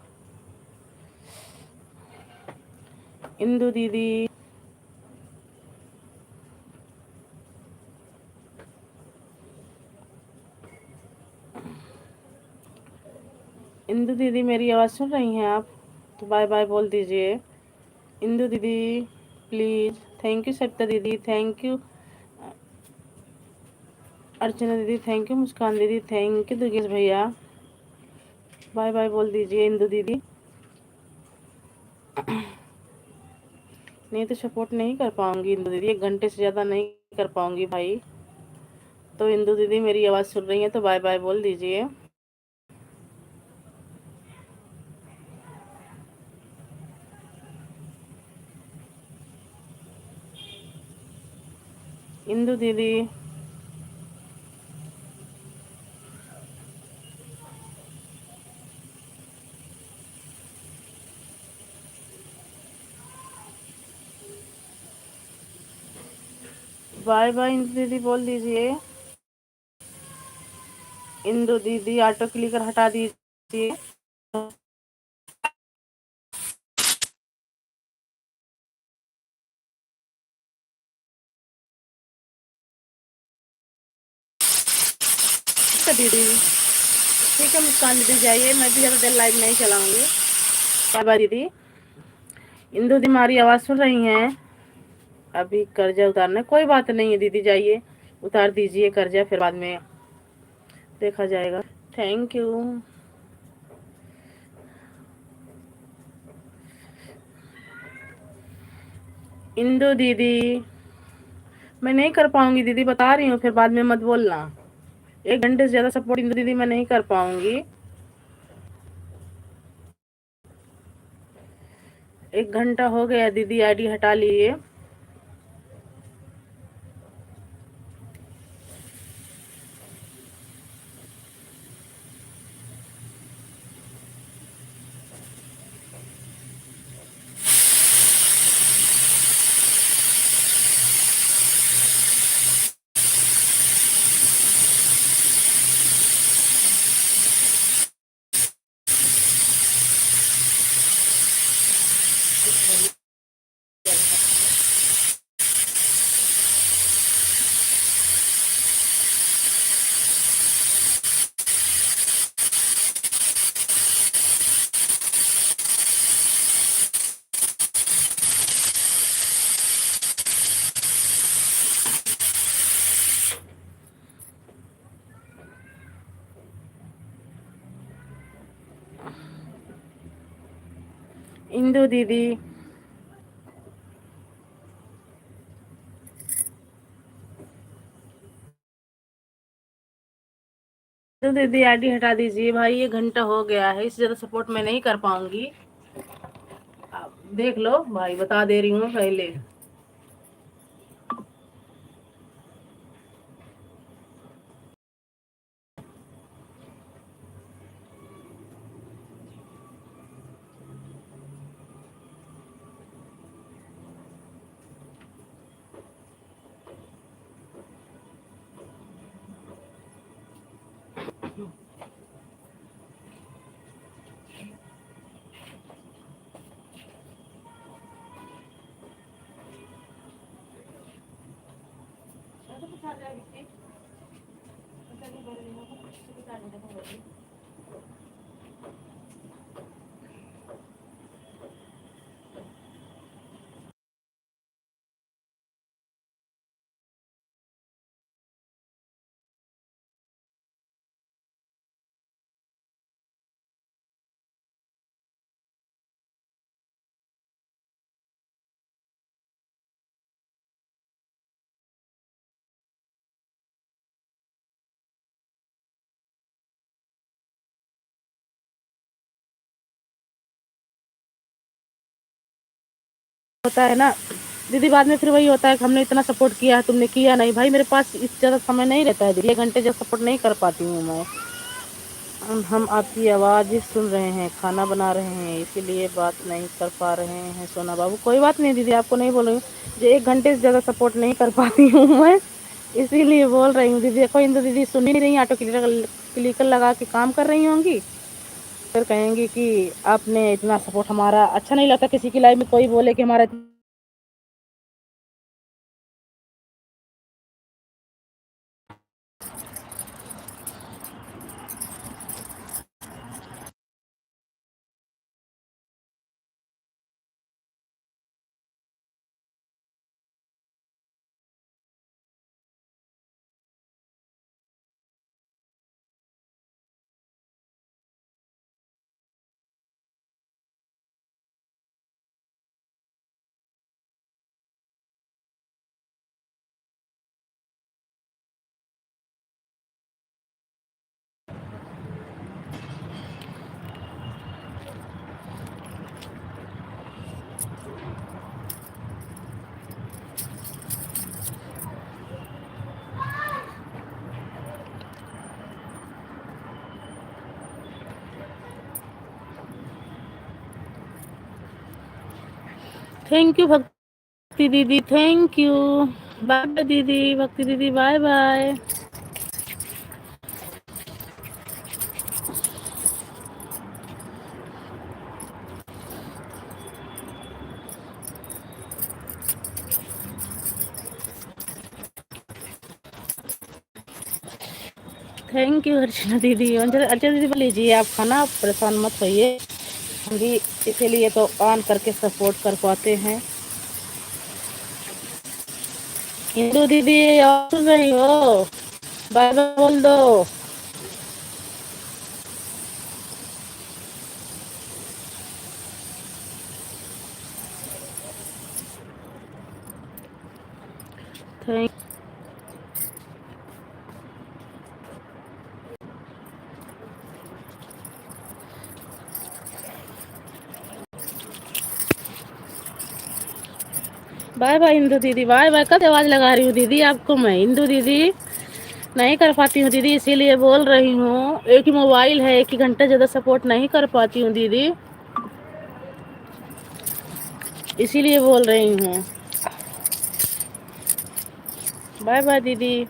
इंदु दीदी, इंदु दीदी मेरी आवाज़ सुन रही हैं आप तो बाय बाय बोल दीजिए। इंदु दीदी प्लीज़, थैंक यू सविता दीदी, थैंक यू अर्चना दीदी, थैंक यू मुस्कान दीदी, थैंक यू दुर्गेश भैया, बाय बाय बोल दीजिए इंदु दीदी। नहीं तो सपोर्ट नहीं कर पाऊंगी इंदु दीदी, 1 घंटे से ज़्यादा नहीं कर पाऊंगी भाई। तो इंदु दीदी मेरी आवाज़ सुन रही है तो बाय बाय बोल दीजिए। इंदु दीदी बाय बाय इंदु दीदी बोल दीजिए। इंदु दीदी ऑटो क्लिकर हटा दीजिए। अच्छा दीदी ठीक है मुस्कान दीदी जाइए, मैं भी ज़्यादा देर लाइव नहीं चलाऊंगी। बाय बाय दीदी। इंदु दी हमारी आवाज़ सुन रही हैं? अभी कर्जा उतारना, कोई बात नहीं है दीदी, जाइए उतार दीजिए कर्जा, फिर बाद में देखा जाएगा। Thank you. इंदु दीदी मैं नहीं कर पाऊंगी दीदी, बता रही हूँ, फिर बाद में मत बोलना। 1 घंटे से ज़्यादा सपोर्ट इंदु दीदी मैं नहीं कर पाऊंगी। 1 घंटा हो गया दीदी, आईडी हटा लिए। इंदु दीदी तो दीदी आईडी हटा दीजिए भाई, 1 घंटा हो गया है, इससे ज़्यादा सपोर्ट मैं नहीं कर पाऊंगी। आप देख लो भाई, बता दे रही हूँ पहले। होता है ना दीदी, बाद में फिर वही होता है कि हमने इतना सपोर्ट किया है, तुमने किया नहीं। भाई मेरे पास इस ज़्यादा समय नहीं रहता है दीदी, 1 घंटे जब सपोर्ट नहीं कर पाती हूँ मैं। हम आपकी आवाज़ ही सुन रहे हैं, खाना बना रहे हैं, इसीलिए बात नहीं कर पा रहे हैं सोना बाबू। कोई बात नहीं दीदी, आपको नहीं बोल रही हूँ, जो 1 घंटे से ज़्यादा सपोर्ट नहीं कर पाती हूँ मैं, इसीलिए बोल रही हूँ दीदी। देखो इंदु दीदी सुन ही नहीं रही, ऑटो क्लिकर लगा के काम कर रही होंगी, फिर कहेंगी कि आपने इतना सपोर्ट, हमारा अच्छा नहीं लगता किसी की लाइफ में कोई बोले कि हमारा। थैंक यू भक्ति दीदी, थैंक यू। बाय बाय दीदी, भक्ति दीदी बाय बाय। थैंक यू अर्चना दीदी। अर्चना दीदी लीजिए आप खाना, परेशान मत होइए, हम भी इसीलिए तो ऑन करके सपोर्ट कर पाते हैं। हिंदू दीदी और सुन रही हो, बाय बाय बोल दो। थैंक बाय बाय इंदू दीदी, बाय बाय। कब आवाज़ लगा रही हूँ दीदी आपको मैं, इंदू दीदी नहीं कर पाती हूँ दीदी, इसीलिए बोल रही हूँ। एक ही मोबाइल है, 1 ही घंटा ज़्यादा सपोर्ट नहीं कर पाती हूँ दीदी, इसीलिए बोल रही हूँ। बाय बाय दीदी,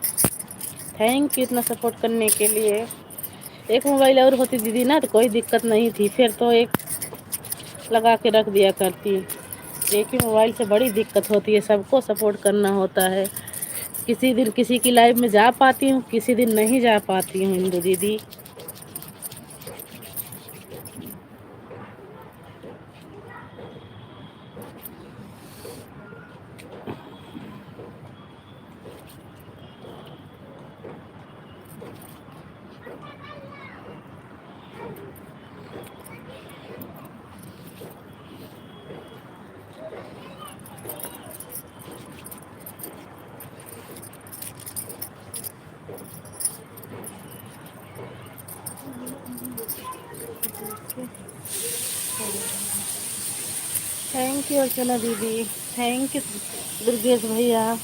थैंक यू इतना सपोर्ट करने के लिए। एक मोबाइल और होती दीदी ना तो कोई दिक्कत नहीं थी, फिर तो एक लगा के रख दिया करती। एक ही मोबाइल से बड़ी दिक्कत होती है, सबको सपोर्ट करना होता है। किसी दिन किसी की लाइफ में जा पाती हूँ, किसी दिन नहीं जा पाती हूँ इंदु दीदी। थैंक यू अर्चना दीदी, थैंक यू दुर्गेश भैया।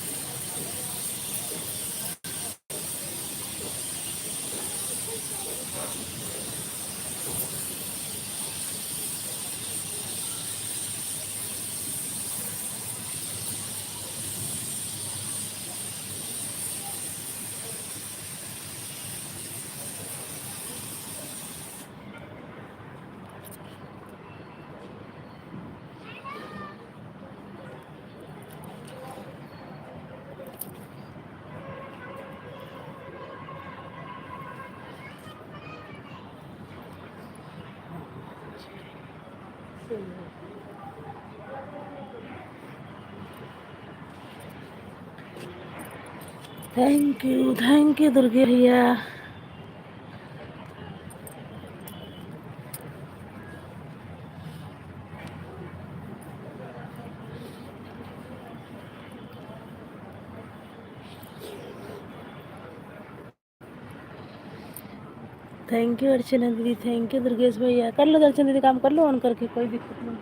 थैंक यू दुर्गे भैया। थैंक यू अर्चना दीदी, थैंक यू दुर्गेश भैया। कर लो अर्चना दीदी, काम कर लो ऑन करके, कोई दिक्कत नहीं।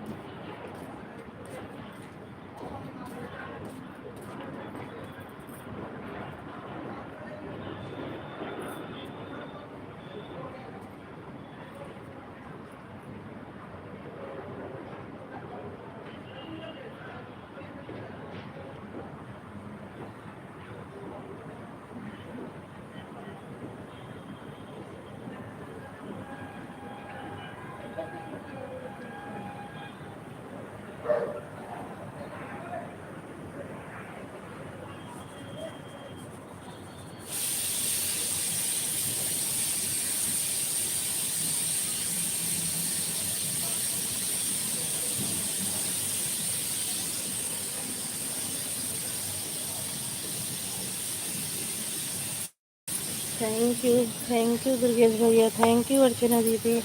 थैंक यू दुर्गेश भैया, थैंक यू अर्चना दीदी।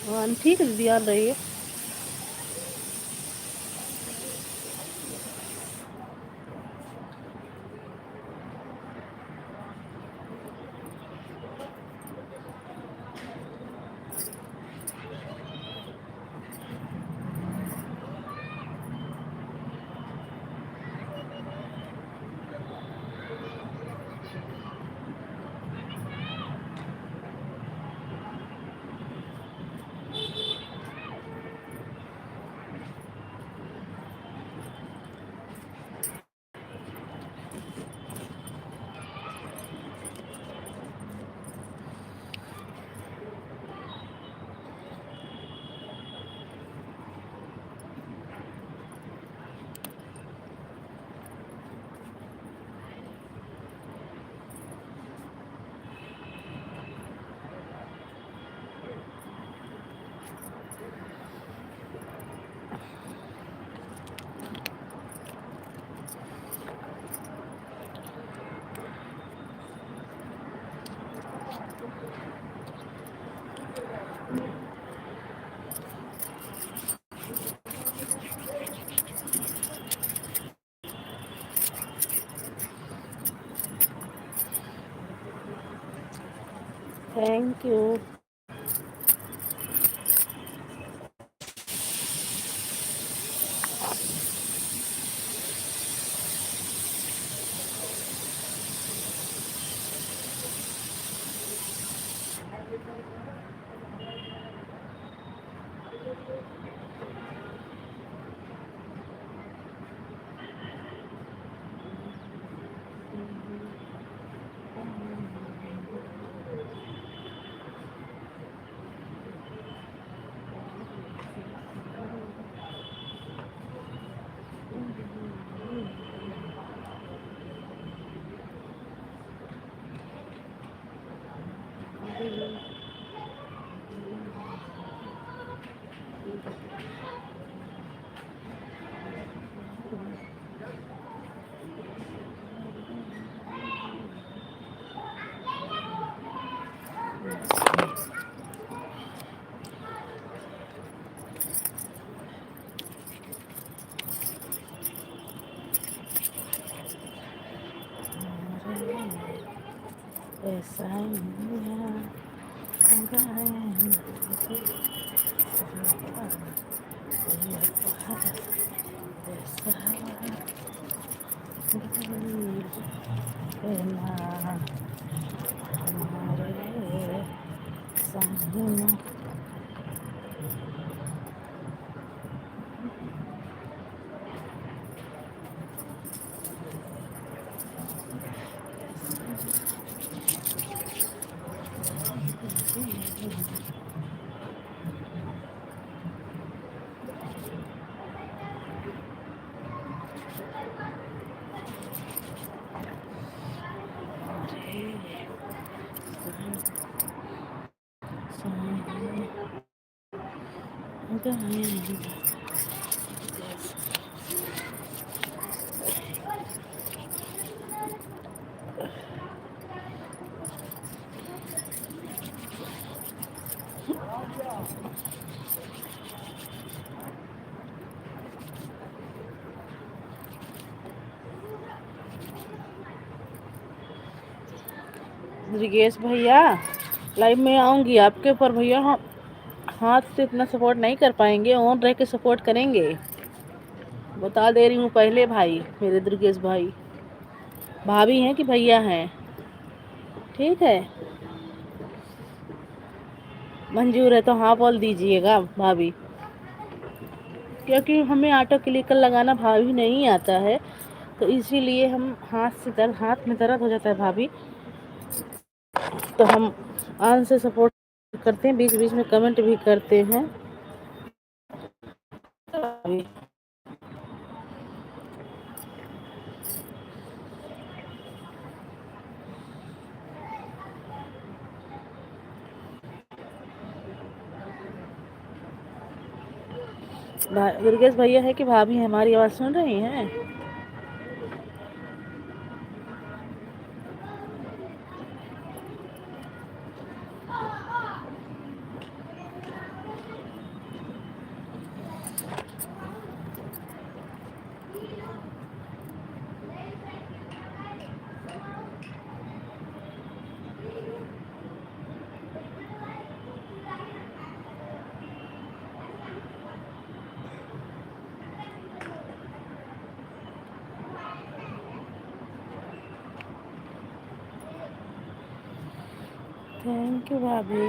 हाँ ठीक है दीदी, आ रही है। Thank you. ऐसा रिगेश भैया लाइव में आऊँगी आपके, पर भैया हम हाथ से इतना सपोर्ट नहीं कर पाएंगे, ऑन रह के सपोर्ट करेंगे, बता दे रही हूँ पहले। भाई मेरे दुर्गेश भाई, भाभी हैं कि भैया हैं? ठीक है, मंजूर है तो हाँ बोल दीजिएगा भाभी, क्योंकि हमें ऑटो क्लिकर लगाना भाभी नहीं आता है, तो इसीलिए हम हाथ में दर्द हो जाता है भाभी, तो हम ऑन से सपोर्ट करते हैं, बीच बीच में कमेंट भी करते हैं। दुर्गेश भैया है कि भाभी हमारी आवाज़ सुन रही हैं? थैंक यू भाभी।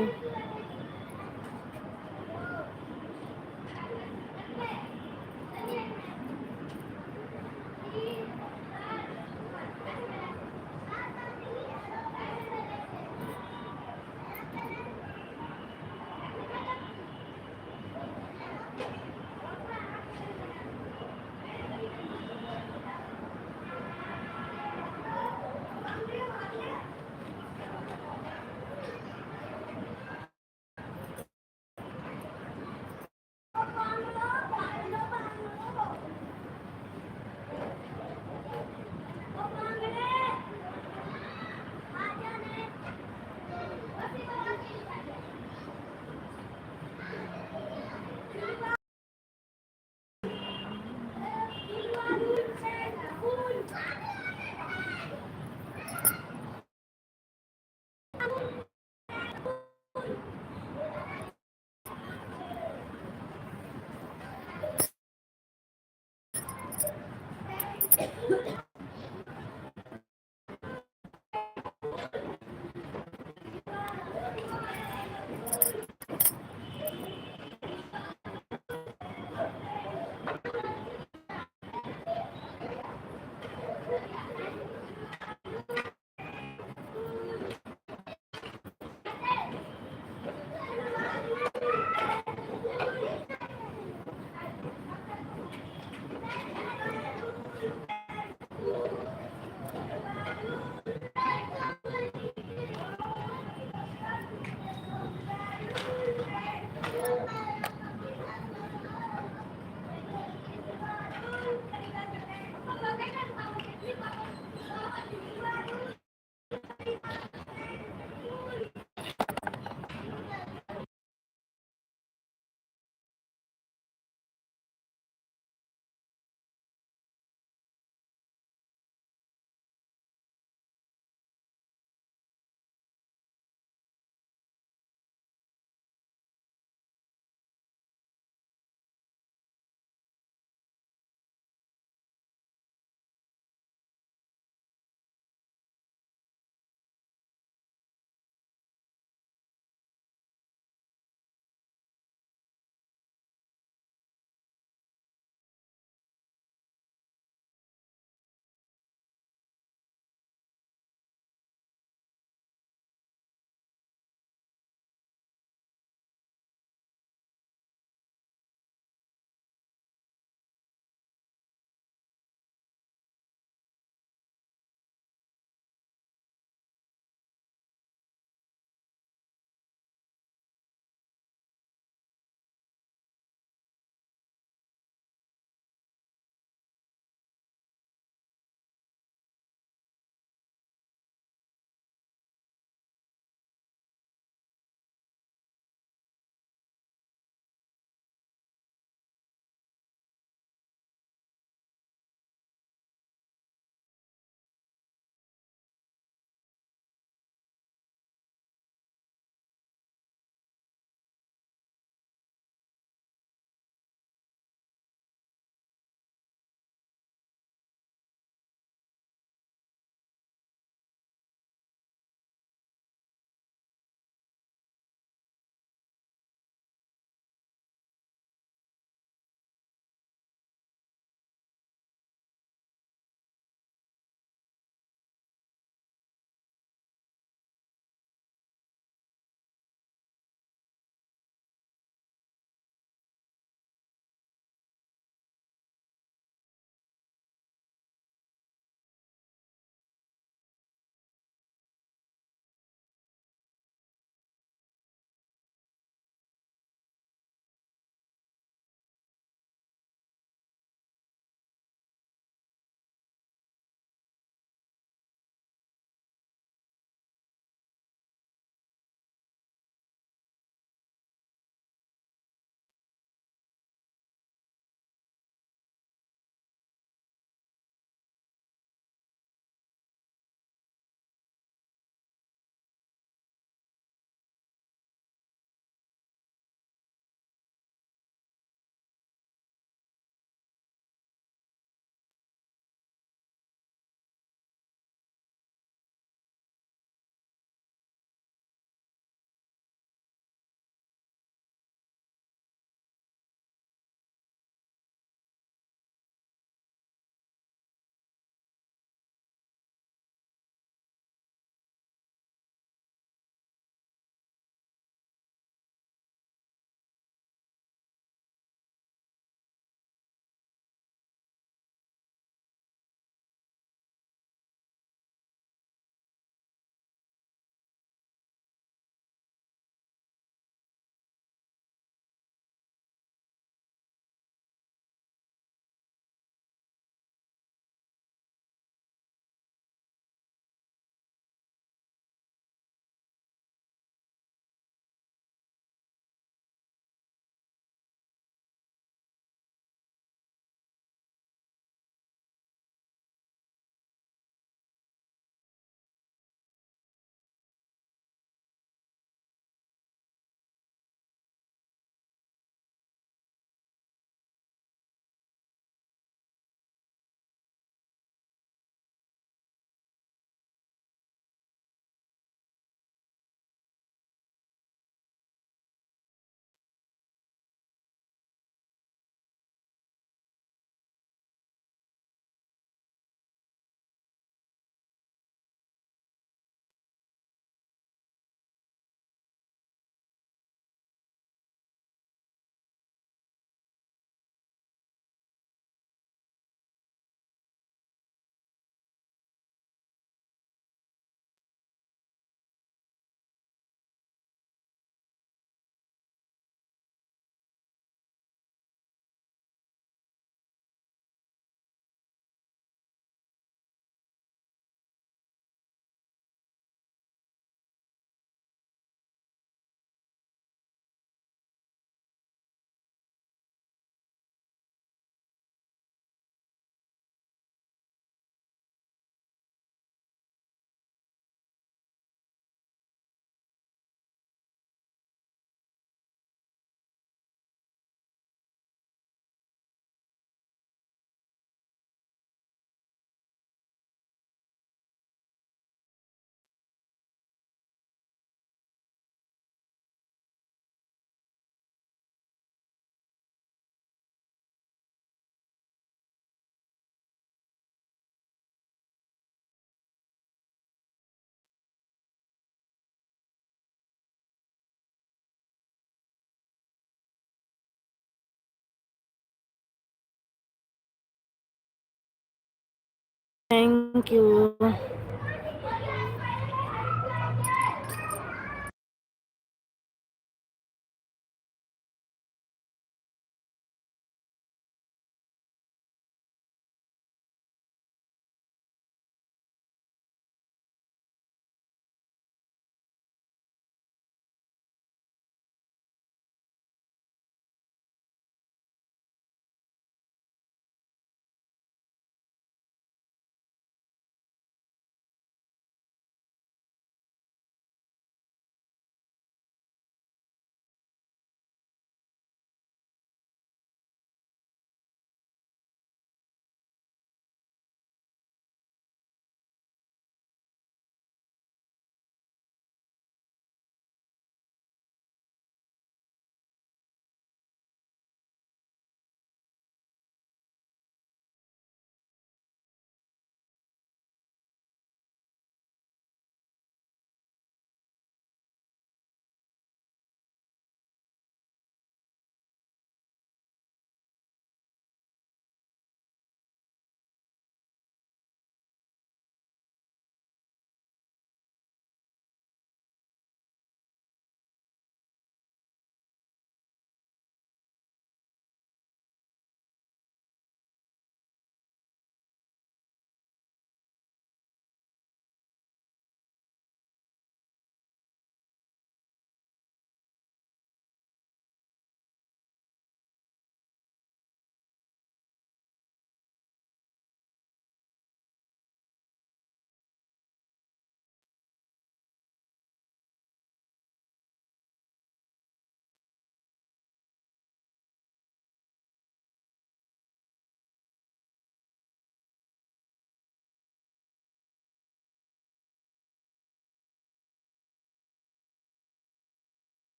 Thank you.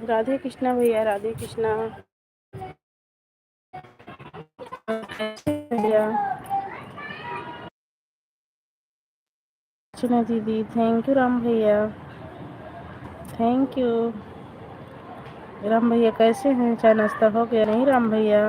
राधे कृष्णा भैया, राधे कृष्णा भैया। अर्चना दीदी, थैंक यू राम भैया, थैंक यू। राम भैया कैसे हैं? चाय नाश्ता हो गया नहीं राम भैया?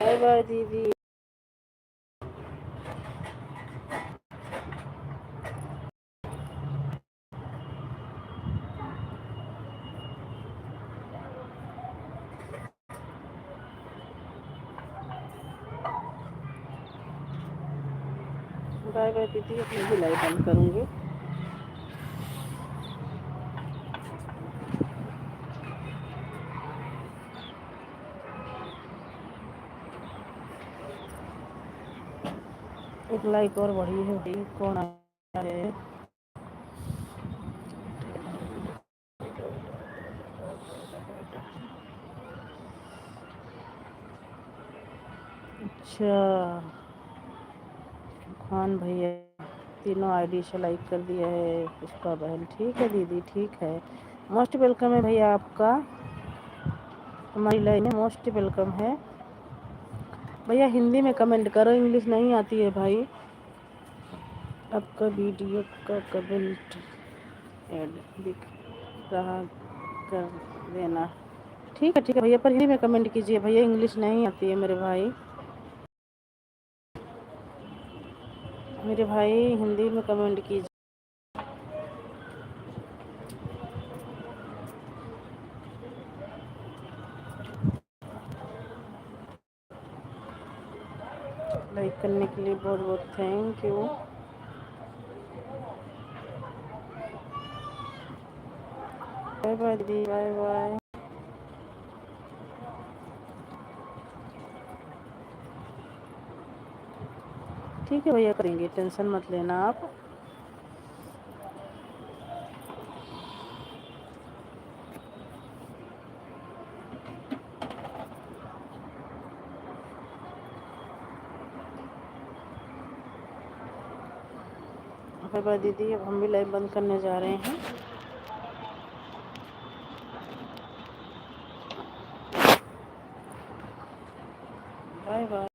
बाय बाय दीदी। बाय बाय दीदी, अपनी भी लाइव बंद करूँगी। एक लाइक और बढ़ी है भाई, कौन आ रहे है? अच्छा, खान भैया तीनों आईडी से लाइक कर दिया है। पुष्पा बहन, ठीक है दीदी, ठीक है। मोस्ट वेलकम है भैया आपका, हमारी लाइन में मोस्ट वेलकम है भैया। हिंदी में कमेंट करो, इंग्लिश नहीं आती है भाई। आपका वीडियो का कमेंट ऐड दिख रहा कर देना। ठीक है भैया, पर हिंदी में कमेंट कीजिए भैया, इंग्लिश नहीं आती है मेरे भाई। मेरे भाई हिंदी में कमेंट कीजिए। लाइक करने के लिए बहुत बहुत थैंक यू। बाय बाय दीदी, बाय बाय। ठीक है भैया, करेंगे, टेंशन मत लेना आप। बाय बाय दीदी, अब हम भी लाइव बंद करने जा रहे हैं। Bye bye.